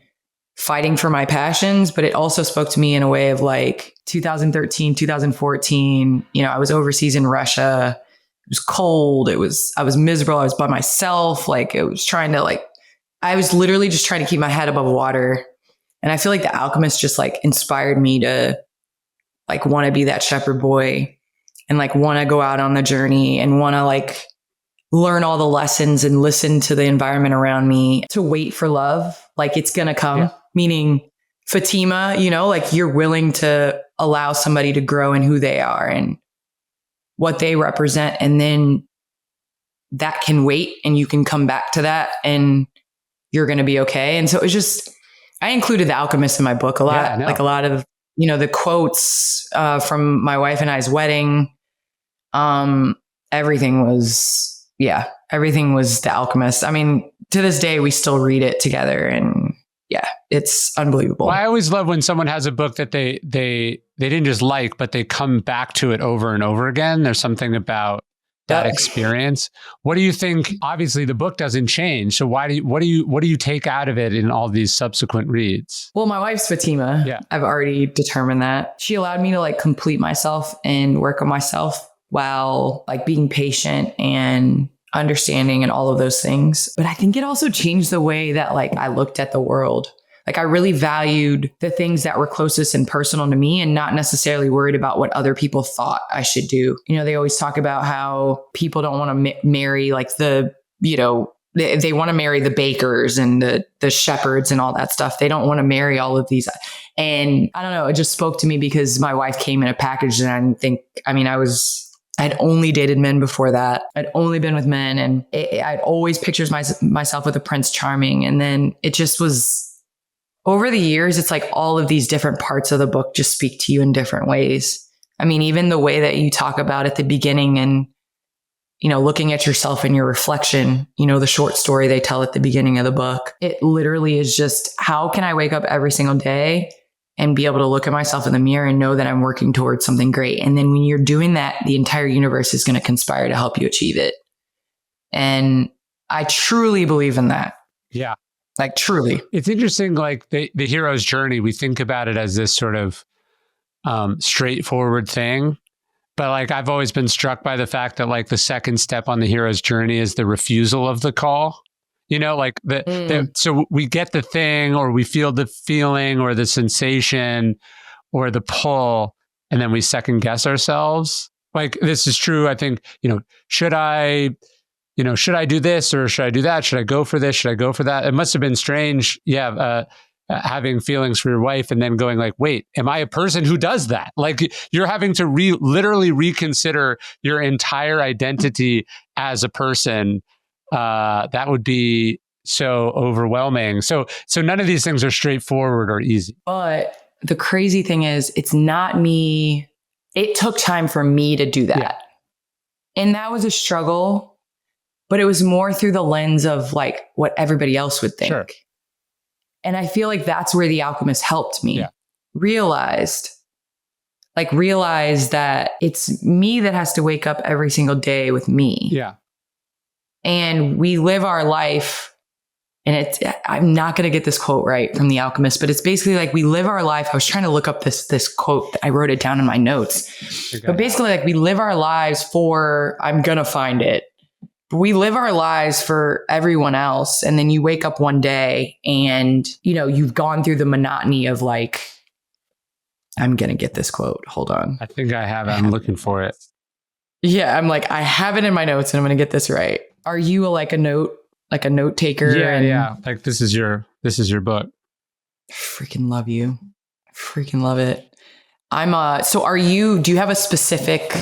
fighting for my passions. But it also spoke to me in a way of 2013, 2014, I was overseas in Russia. It was cold. I was miserable. I was by myself. I was literally just trying to keep my head above water. And I feel like The Alchemist just inspired me to want to be that shepherd boy and want to go out on the journey and want to learn all the lessons and listen to the environment around me, to wait for love. It's going to come, meaning Fatima, like you're willing to allow somebody to grow in who they are and what they represent. And then that can wait and you can come back to that and you're going to be okay. And so it was just, I included the Alchemist in my book a lot, like a lot of, the quotes from my wife and I's wedding. Everything was the Alchemist. I mean, to this day, we still read it together and it's unbelievable. Well, I always love when someone has a book that they didn't just like, but they come back to it over and over again. There's something about that experience. What do you think? Obviously, the book doesn't change. So what do you take out of it in all these subsequent reads? Well, my wife's Fatima. Yeah. I've already determined that. She allowed me to like complete myself and work on myself while like being patient and understanding and all of those things. But I think it also changed the way that like I looked at the world. Like I really valued the things that were closest and personal to me and not necessarily worried about what other people thought I should do. They always talk about how people don't want to marry like they want to marry the bakers and the shepherds and all that stuff. They don't want to marry all of these. And I don't know, it just spoke to me because my wife came in a package and I'd only dated men before that. I'd only been with men and I'd always pictured myself with a Prince Charming. And then it just was, over the years, it's like all of these different parts of the book just speak to you in different ways. I mean, even the way that you talk about at the beginning and, looking at yourself and your reflection, the short story they tell at the beginning of the book, it literally is just, how can I wake up every single day and be able to look at myself in the mirror and know that I'm working towards something great. And then when you're doing that, the entire universe is going to conspire to help you achieve it. And I truly believe in that. Yeah. Like truly. It's interesting, like the hero's journey, we think about it as this sort of straightforward thing. But like I've always been struck by the fact that like the second step on the hero's journey is the refusal of the call. So we get the thing or we feel the feeling or the sensation or the pull, and then we second guess ourselves. Like this is true. I think, should I do this or should I do that? Should I go for this? Should I go for that? It must have been strange. Having feelings for your wife and then going like, wait, am I a person who does that? Like you're having to literally reconsider your entire identity as a person. That would be so overwhelming. So none of these things are straightforward or easy. But the crazy thing is, it's not me. It took time for me to do that. Yeah. And that was a struggle, but it was more through the lens of like what everybody else would think. Sure. And I feel like that's where the Alchemist helped me. Yeah. Realize that it's me that has to wake up every single day with me. Yeah. And we live our life, and I'm not going to get this quote right from the Alchemist, but it's basically like we live our life. I was trying to look up this quote. I wrote it down in my notes, but basically like we live our lives for, I'm going to find it. We live our lives for everyone else. And then you wake up one day and, you've gone through the monotony of like, I'm going to get this quote. Hold on. I think I have it. I'm looking for it. Yeah. I'm like, I have it in my notes and I'm going to get this right. Are you a note taker? Yeah. Yeah. Like this is your book. Freaking love you. Freaking love it. Do you have a specific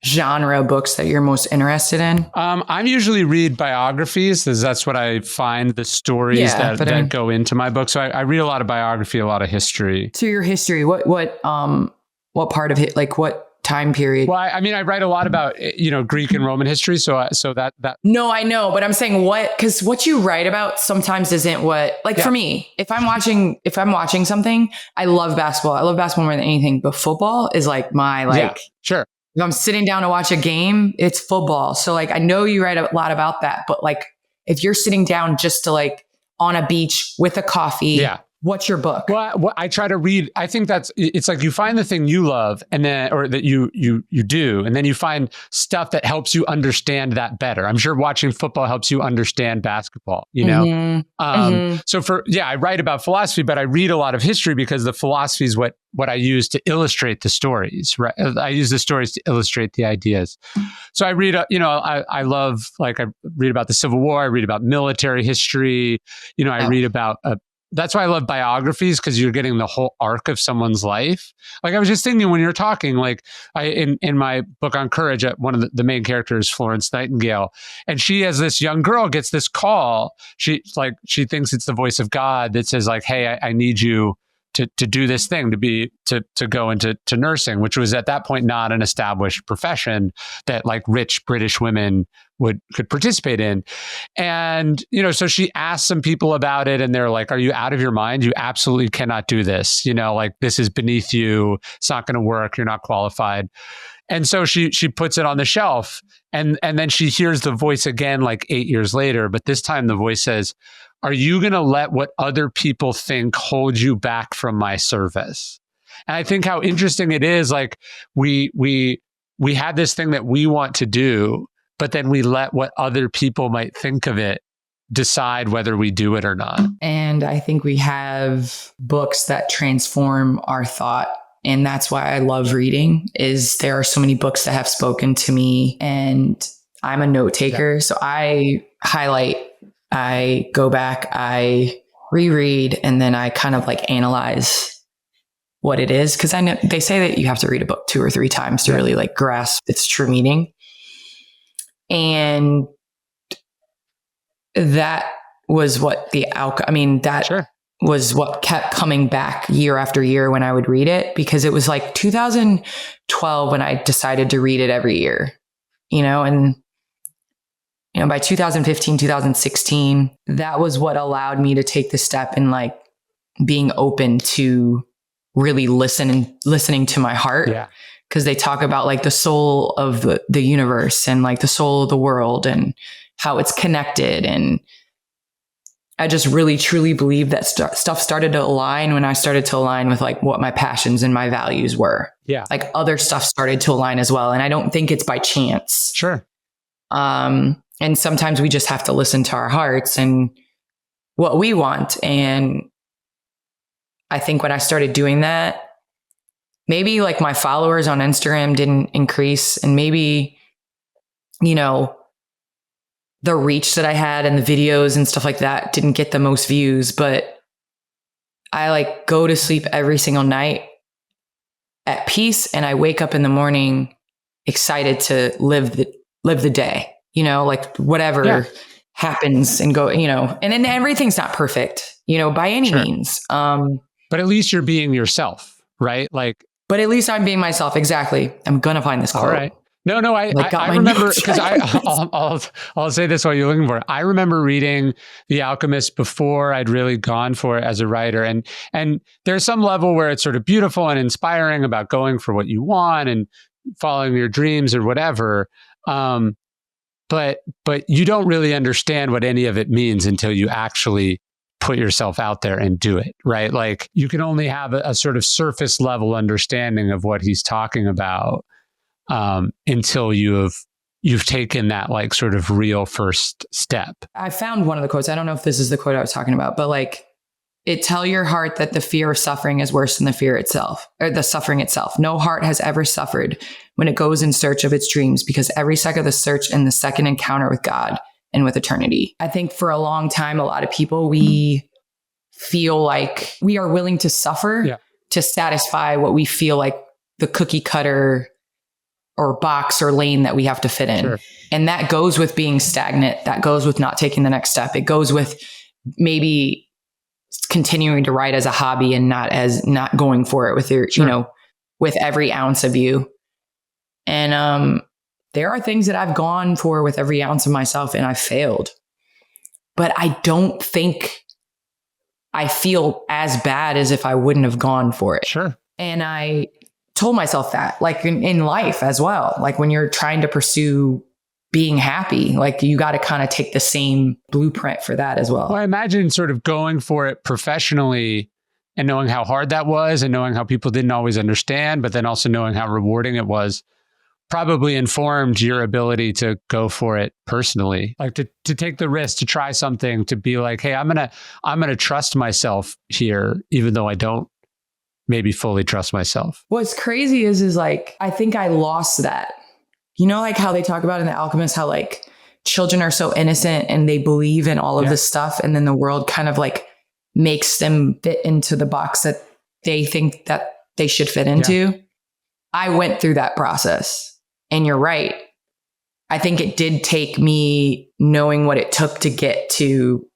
genre of books that you're most interested in? I'm usually read biographies because that's what I find, the stories that go into my book. So I read a lot of biography, a lot of history. So your history, what part of it, like what time period? Well, I write a lot about, Greek and Roman history. So that. No, I know, but I'm saying because what you write about sometimes isn't what, like for me, if I'm watching something, I love basketball. I love basketball more than anything, but football is like my sure. If I'm sitting down to watch a game, it's football. So like, I know you write a lot about that, but like, if you're sitting down just to like on a beach with a coffee, what's your book? Well, I try to read. I think it's like you find the thing you love and then, or that you do, and then you find stuff that helps you understand that better. I'm sure watching football helps you understand basketball, So I write about philosophy, but I read a lot of history because the philosophy is what I use to illustrate the stories, right? I use the stories to illustrate the ideas. So I read, I love, like I read about the Civil War. I read about military history. I read about that's why I love biographies, because you're getting the whole arc of someone's life. Like I was just thinking when you're talking, like in my book on courage, one of the main characters, Florence Nightingale, and she, as this young girl, gets this call. She thinks it's the voice of God that says like, hey, I need you to do this thing, to go into nursing, which was at that point not an established profession that like rich British women could participate in. And, so she asked some people about it and they're like, are you out of your mind? You absolutely cannot do this. Like this is beneath you. It's not going to work. You're not qualified. And so she puts it on the shelf, and then she hears the voice again, like 8 years later. But this time the voice says, are you going to let what other people think hold you back from my service? And I think how interesting it is, like we had this thing that we want to do, but then we let what other people might think of it decide whether we do it or not. And I think we have books that transform our thought. And that's why I love reading, is there are so many books that have spoken to me, and I'm a note taker. Yeah. So I highlight, I go back, I reread, and then I kind of like analyze what it is. Cause I know they say that you have to read a book 2 or 3 times to really like grasp its true meaning. And that was what was what kept coming back year after year when I would read it, because it was like 2012 when I decided to read it every year, and by 2015, 2016, that was what allowed me to take the step in like being open to really listening to my heart. Yeah. Cause they talk about like the soul of the universe and like the soul of the world and how it's connected. And I just really, truly believe that stuff started to align when I started to align with like what my passions and my values were. Yeah. Like other stuff started to align as well. And I don't think it's by chance. Sure. And sometimes we just have to listen to our hearts and what we want. And I think when I started doing that, maybe like my followers on Instagram didn't increase, and maybe, the reach that I had and the videos and stuff like that didn't get the most views, but I like go to sleep every single night at peace. And I wake up in the morning excited to live the day, like whatever happens and go, and then everything's not perfect, by any means. But at least you're being yourself, right? But at least I'm being myself. Exactly. I'm going to find this quote. All right. No, I remember, because I'll say this while you're looking for it. I remember reading The Alchemist before I'd really gone for it as a writer. And there's some level where it's sort of beautiful and inspiring about going for what you want and following your dreams or whatever. But you don't really understand what any of it means until you actually put yourself out there and do it, right? Like you can only have a sort of surface level understanding of what he's talking about until you've taken that like sort of real first step. I found one of the quotes. I don't know if this is the quote I was talking about, but like, tell your heart that the fear of suffering is worse than the fear itself, or the suffering itself. No heart has ever suffered when it goes in search of its dreams, because every second of the search and the second encounter with God and with eternity. I think for a long time, a lot of people, we feel like we are willing to suffer to satisfy what we feel like the cookie cutter or box or lane that we have to fit in. Sure. And that goes with being stagnant. That goes with not taking the next step. It goes with maybe continuing to write as a hobby and not going for it with your, with every ounce of you. And, there are things that I've gone for with every ounce of myself and I failed, but I don't think I feel as bad as if I wouldn't have gone for it. Sure. And I told myself that, like in life as well, like when you're trying to pursue being happy, like you got to kind of take the same blueprint for that as well. Well, I imagine sort of going for it professionally and knowing how hard that was and knowing how people didn't always understand, but then also knowing how rewarding it was, probably informed your ability to go for it personally, like to take the risk, to try something, to be like, hey, I'm going to trust myself here, even though I don't maybe fully trust myself. What's crazy is like, I think I lost that, like how they talk about in The Alchemist, how like children are so innocent and they believe in all of this stuff. And then the world kind of like makes them fit into the box that they think that they should fit into. Yeah. I went through that process, and you're right. I think it did take me knowing what it took to get to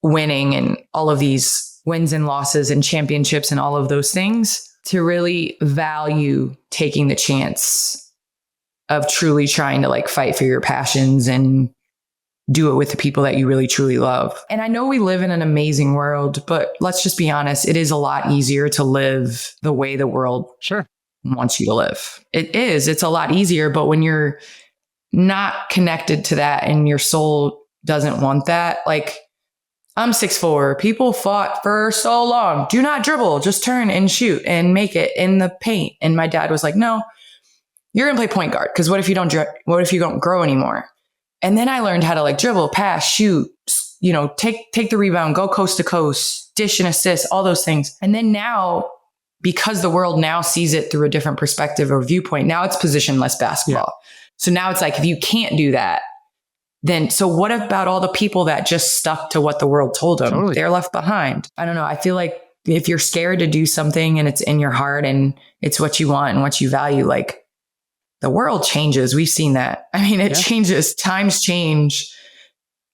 winning and all of these wins and losses and championships and all of those things to really value taking the chance of truly trying to like fight for your passions and do it with the people that you really truly love. And I know we live in an amazing world, but let's just be honest, it is a lot easier to live the way the world wants you to live. It is. It's a lot easier, but when you're not connected to that and your soul doesn't want that, like I'm 6'4". People fought for so long. Do not dribble, just turn and shoot and make it in the paint. And my dad was like, no, you're going to play point guard. Cause what if you don't grow anymore? And then I learned how to like dribble, pass, shoot, take the rebound, go coast to coast, dish and assist, all those things. And then now, because the world now sees it through a different perspective or viewpoint, now it's positionless basketball. Yeah. So now it's like, if you can't do that, then so what about all the people that just stuck to what the world told them? Totally. They're left behind. I don't know. I feel like if you're scared to do something and it's in your heart and it's what you want and what you value, like the world changes. We've seen that. I mean, it changes, times change,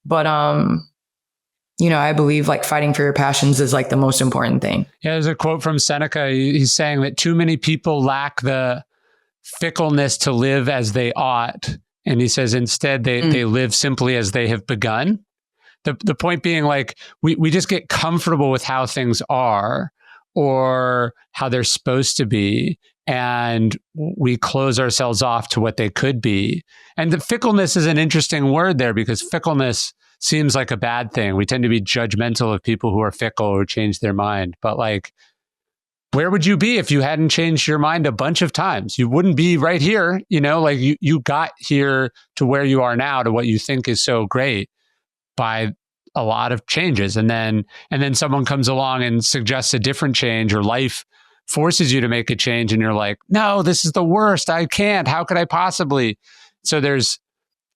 but, I believe like fighting for your passions is like the most important thing. Yeah. There's a quote from Seneca. He's saying that too many people lack the fickleness to live as they ought. And he says instead they live simply as they have begun. The point being like, we just get comfortable with how things are or how they're supposed to be. And we close ourselves off to what they could be. And the fickleness is an interesting word there because fickleness seems like a bad thing. We tend to be judgmental of people who are fickle or change their mind. But like, where would you be if you hadn't changed your mind a bunch of times? You wouldn't be right here, like you got here to where you are now, to what you think is so great by a lot of changes. And then someone comes along and suggests a different change, or life forces you to make a change and you're like, no, this is the worst. I can't. How could I possibly? So there's,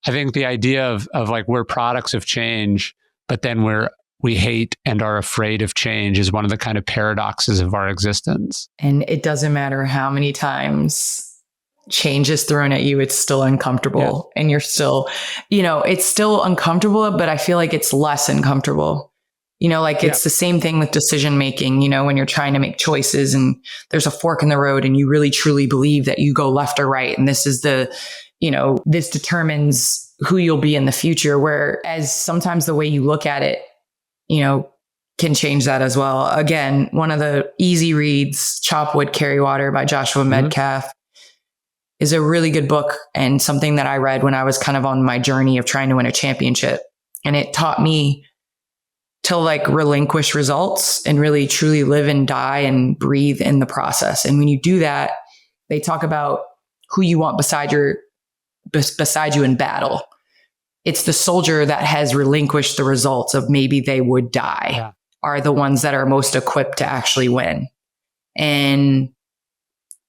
I think the idea of like we're products of change, but then we hate and are afraid of change is one of the kind of paradoxes of our existence. And it doesn't matter how many times change is thrown at you, it's still uncomfortable. Yeah. And you're still, it's still uncomfortable, but I feel like it's less uncomfortable. It's the same thing with decision making, when you're trying to make choices and there's a fork in the road and you really truly believe that you go left or right. And this is this determines who you'll be in the future. Whereas sometimes the way you look at it, can change that as well. Again, one of the easy reads, Chop Wood, Carry Water by Joshua Medcalf, is a really good book and something that I read when I was kind of on my journey of trying to win a championship. And it taught me to like relinquish results and really truly live and die and breathe in the process. And when you do that, they talk about who you want beside you in battle. It's the soldier that has relinquished the results of maybe they would die are the ones that are most equipped to actually win. And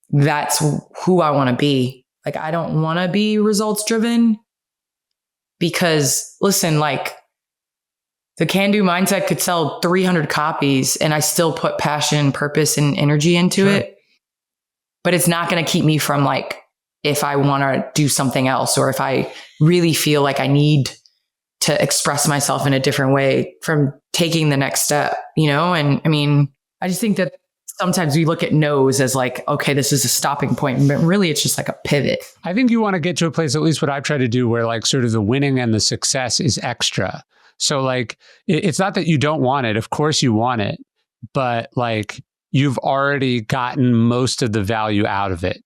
that's who I want to be. Like, I don't want to be results driven because listen, like the can-do mindset could sell 300 copies and I still put passion, purpose, and energy into it. But it's not going to keep me from like, if I want to do something else, or if I really feel like I need to express myself in a different way from taking the next step, And I mean, I just think that sometimes we look at no's as like, okay, this is a stopping point, but really it's just like a pivot. I think you want to get to a place, at least what I've tried to do, where like sort of the winning and the success is extra. So like, it's not that you don't want it. Of course you want it, but like you've already gotten most of the value out of it,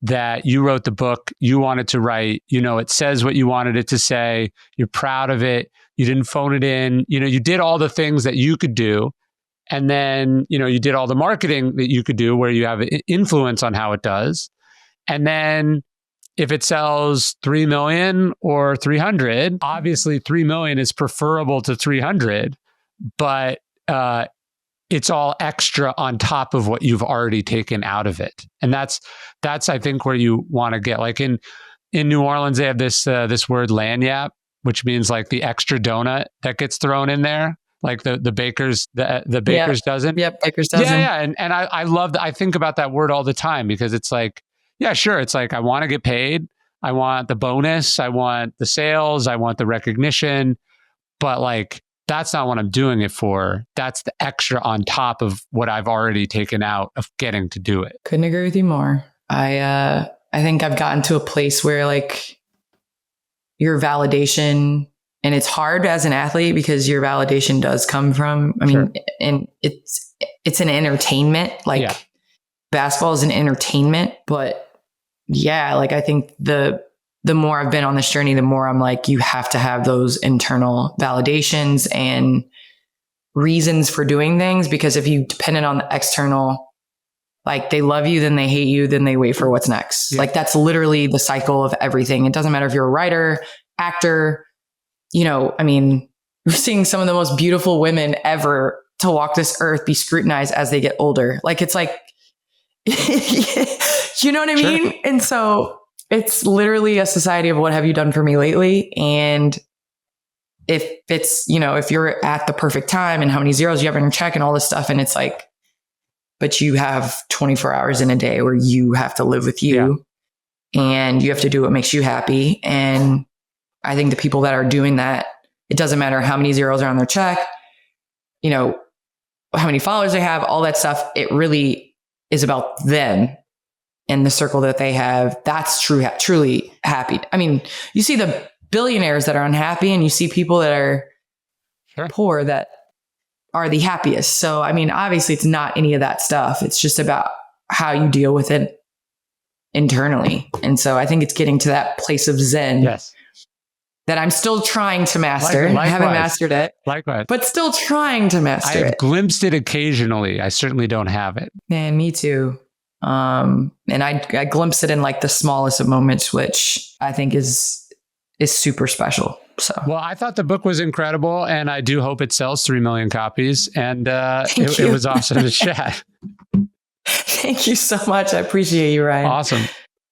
that you wrote the book you wanted to write, it says what you wanted it to say, you're proud of it, you didn't phone it in, you did all the things that you could do. And then, you did all the marketing that you could do where you have influence on how it does. And then if it sells 3 million or 300, obviously 3 million is preferable to 300, but it's all extra on top of what you've already taken out of it. And that's I think where you want to get. Like in New Orleans, they have this word lagniappe, which means like the extra donut that gets thrown in there, like the baker's dozen. Yep, baker's dozen. Yeah. And I love that. I think about that word all the time because it's like, yeah, sure. It's like, I want to get paid. I want the bonus. I want the sales. I want the recognition. But like, that's not what I'm doing it for. That's the extra on top of what I've already taken out of getting to do it. Couldn't agree with you more. I think I've gotten to a place where like your validation, and it's hard as an athlete because your validation does come from, and it's an entertainment. Like basketball is an entertainment, but yeah, like I think the more I've been on this journey, the more I'm like, you have to have those internal validations and reasons for doing things, because if you depended on the external, like they love you, then they hate you, then they wait for what's next. Like that's literally the cycle of everything. It doesn't matter if you're a writer, actor, you're seeing some of the most beautiful women ever to walk this earth be scrutinized as they get older. Like it's like, you know what I mean? And so it's literally a society of what have you done for me lately? And if it's, if you're at the perfect time and how many zeros you have in your check and all this stuff, and it's like, but you have 24 hours in a day where you have to live with you and you have to do what makes you happy. And I think the people that are doing that, it doesn't matter how many zeros are on their check, how many followers they have, all that stuff. It really is about them and the circle that they have. That's truly happy. I mean, you see the billionaires that are unhappy and you see people that are poor that are the happiest. So, obviously it's not any of that stuff. It's just about how you deal with it internally. And so I think it's getting to that place of Zen that I'm still trying to master. I haven't mastered it. Likewise. But still trying to master it. I've glimpsed it occasionally. I certainly don't have it. Man, me too. And I glimpse it in like the smallest of moments, which I think is super special. So, well, I thought the book was incredible, and I do hope it sells 3 million copies. And it was awesome to chat. Thank you so much. I appreciate you, Ryan. Awesome.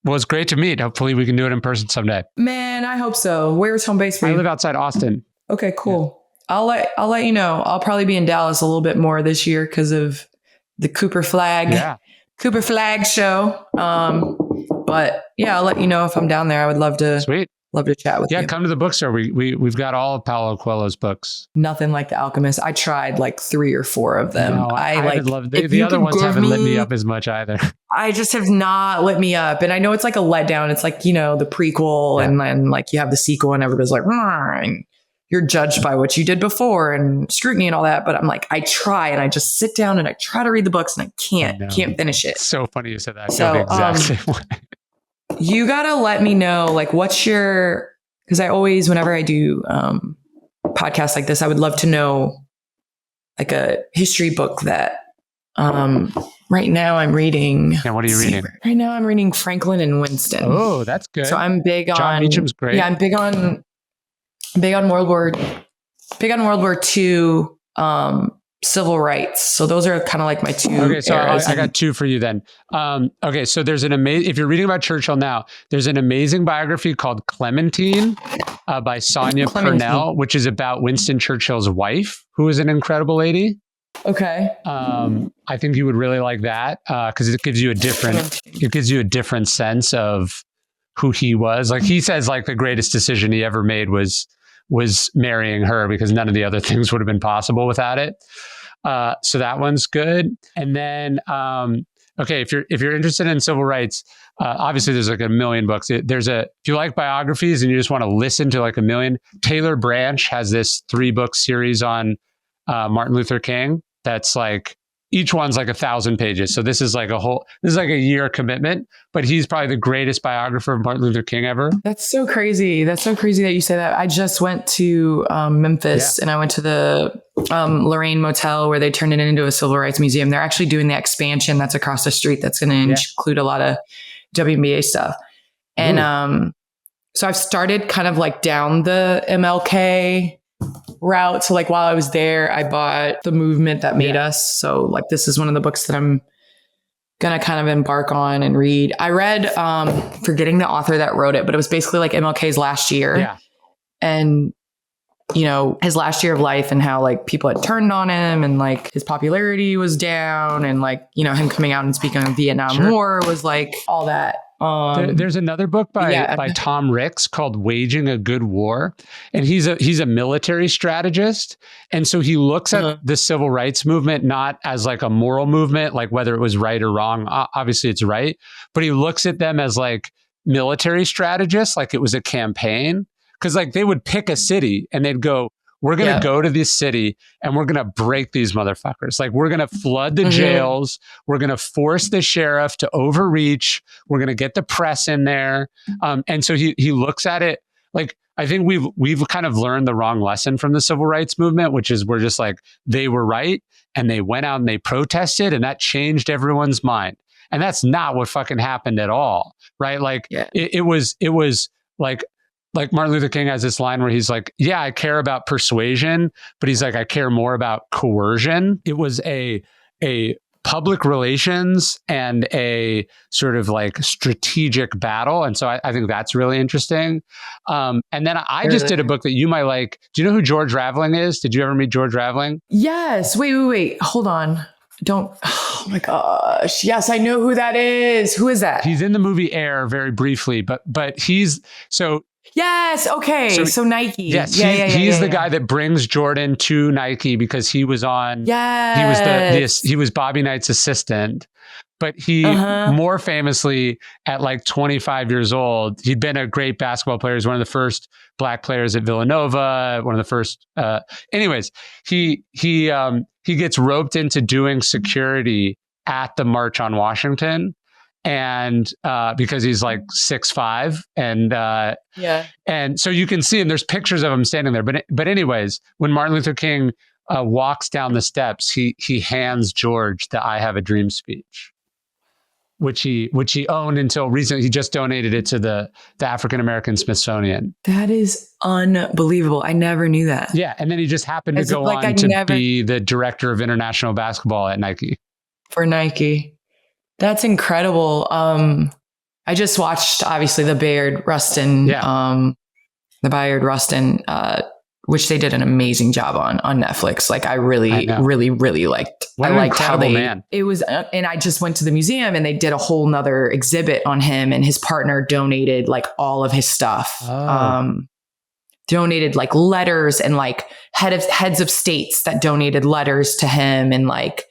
Well, it's great to meet. Hopefully we can do it in person someday. Man, I hope so. Where's home base for you? I live outside Austin. Okay, cool. Yeah. I'll let you know. I'll probably be in Dallas a little bit more this year because of the Cooper Flag show. But yeah, I'll let you know if I'm down there. I would love to chat with you. Yeah, come to the bookstore. We've got all of Paulo Coelho's books. Nothing like The Alchemist. I tried like 3 or 4 of them. No, I love the other ones haven't lit me up as much either. I just have not lit me up. And I know it's like a letdown. It's like, the prequel and then like you have the sequel and everybody's like, and you're judged by what you did before and scrutiny and all that. But I'm like, I try and I just sit down and I try to read the books and I can't finish it. It's so funny you said that. So, the exact same way. You got to let me know, like, because I always, whenever I do podcasts like this, I would love to know like a history book that right now I'm reading. Yeah, what are you reading? Right now I'm reading Franklin and Winston. Oh, that's good. So I'm big on John Meacham's great. Yeah, I'm big on World War II, civil rights. So those are kind of like my 2 Okay, so eras. I got 2 for you then. Okay, so there's if you're reading about Churchill now, there's an amazing biography called Clementine by Sonia Purnell, which is about Winston Churchill's wife, who was an incredible lady. Okay. I think you would really like that because it gives you a different sense of who he was. Like he says, like the greatest decision he ever made was marrying her because none of the other things would have been possible without it. So that one's good. And then, okay, if you're interested in civil rights, obviously there's like a million books. If you like biographies and you just want to listen to like a million, Taylor Branch has this 3-book series on Martin Luther King. That's like, each one's like 1,000 pages. So this is like a year commitment, but he's probably the greatest biographer of Martin Luther King ever. That's so crazy. That's so crazy that you say that. I just went to Memphis and I went to the Lorraine Motel where they turned it into a civil rights museum. They're actually doing the expansion that's across the street. That's going to include a lot of WNBA stuff. And so I've started kind of like down the MLK route. So like while I was there, I bought The Movement That Made Us. So like this is one of the books that I'm gonna kind of embark on and read. I read forgetting the author that wrote it, but it was basically like MLK's last year. and, you know, his last year of life and how like people had turned on him and like his popularity was down and like, you know, him coming out and speaking on the Vietnam War was like all that. There's another book by Tom Ricks called Waging a Good War. And he's a military strategist. And so he looks at the civil rights movement, not as like a moral movement, like whether it was right or wrong. Obviously it's right. But he looks at them as like military strategists, like it was a campaign. Because like they would pick a city and they'd go, we're going to go to this city and we're going to break these motherfuckers. Like we're going to flood the jails. We're going to force the sheriff to overreach. We're going to get the press in there. And so he looks at it like, I think we've kind of learned the wrong lesson from the civil rights movement, which is we're just like, they were right. And they went out and they protested and that changed everyone's mind. And that's not what fucking happened at all. Right. Like it was like Martin Luther King has this line where he's like, yeah, I care about persuasion, but he's like, I care more about coercion. It was a public relations and a sort of like strategic battle. And so I think that's really interesting. And then I just did a book that you might like. Do you know who George Raveling is? Did you ever meet George Raveling? Yes. Wait. Hold on. Oh my gosh. Yes, I know who that is. Who is that? He's in the movie Air very briefly, but he's so... Yes. Okay. So Nike. Yes. He's the guy that brings Jordan to Nike because he was on. Yes. He was Bobby Knight's assistant, but he more famously at like 25 years old, he'd been a great basketball player. He's one of the first Black players at Villanova. One of the first. Anyways, he gets roped into doing security at the March on Washington. And because he's like 6'5", and so you can see him. There's pictures of him standing there. But anyways, when Martin Luther King walks down the steps, he hands George the "I Have a Dream" speech, which he owned until recently. He just donated it to the African American Smithsonian. That is unbelievable. I never knew that. Yeah, and then he just happened to go on to be the director of international basketball at Nike. For Nike. That's incredible. I just watched obviously the Bayard Rustin, which they did an amazing job on Netflix. Like I really liked. What I liked how it was, and I just went to the museum and they did a whole nother exhibit on him, and his partner donated like all of his stuff. Donated like letters and like heads of states that donated letters to him, and like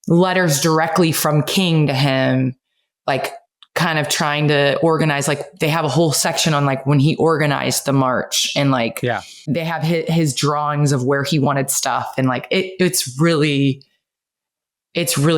letters directly from King to him, like kind of trying to organize, like they have a whole section on like when he organized the march, and like they have his drawings of where he wanted stuff, and like it's really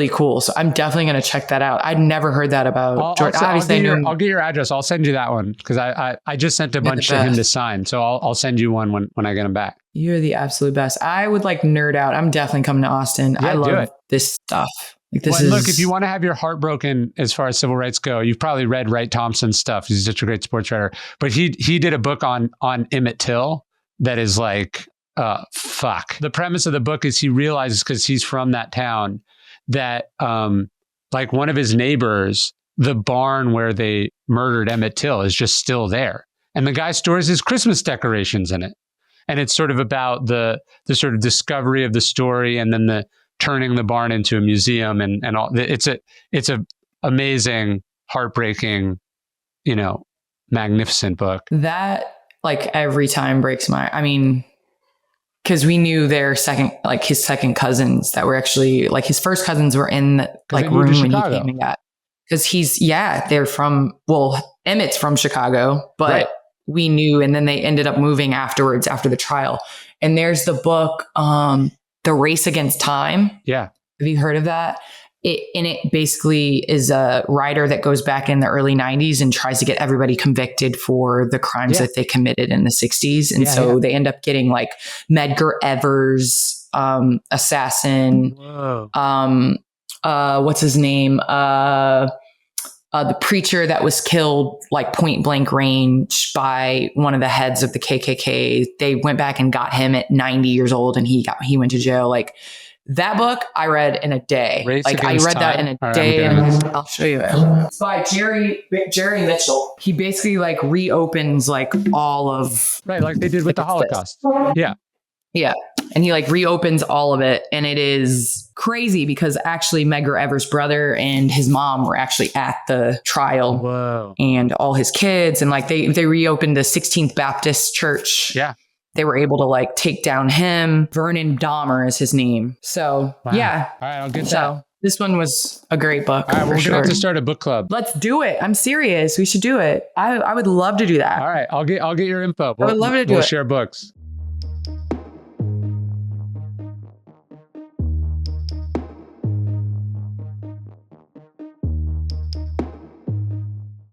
cool. So I'm definitely going to check that out. I'd never heard that about George. I'll get your address. I'll send you that one because I just sent a bunch to him to sign. So I'll send you one when I get him back. You're the absolute best. I would like nerd out. I'm definitely coming to Austin. I love this stuff. Like this look, if you want to have your heart broken as far as civil rights go, you've probably read Wright Thompson's stuff. He's such a great sports writer. But he did a book on Emmett Till that is like, fuck. The premise of the book is he realizes, because he's from that town, that like one of his neighbors, the barn where they murdered Emmett Till is just still there. And the guy stores his Christmas decorations in it. And it's sort of about the sort of discovery of the story, and then the turning the barn into a museum and all. It's a amazing, heartbreaking, magnificent book. That like every time breaks I mean, because we knew his second cousins that were actually like his first cousins were in the like room when he came and got, because they're from, Emmett's from Chicago, but we knew, and then they ended up moving afterwards after the trial. And there's the book, The Race Against Time. Yeah. Have you heard of that? It basically is a writer that goes back in the early 90s and tries to get everybody convicted for the crimes that they committed in the 60s. And they end up getting like Medgar Evers, assassin. Whoa. What's his name? The preacher that was killed like point blank range by one of the heads of the KKK. They went back and got him at 90 years old, and he went to jail. Like That book I read in a day. Race like I Against read that Time? in a All right, day, I'm and I'll show you it. It's by Jerry Mitchell. He basically like reopens like all of Right, like they did with the Holocaust. Yeah. Yeah. And he like reopens all of it. And it is crazy because actually Medgar Evers' brother and his mom were actually at the trial. Whoa. And all his kids. And like they reopened the 16th Baptist Church. Yeah. They were able to like take down him. Vernon Dahmer is his name. So yeah. All right, I'll get that. So this one was a great book. All right, we're gonna have to start a book club. Let's do it. I'm serious. We should do it. I would love to do that. All right, I'll get your info. I would love to do it. We'll share books.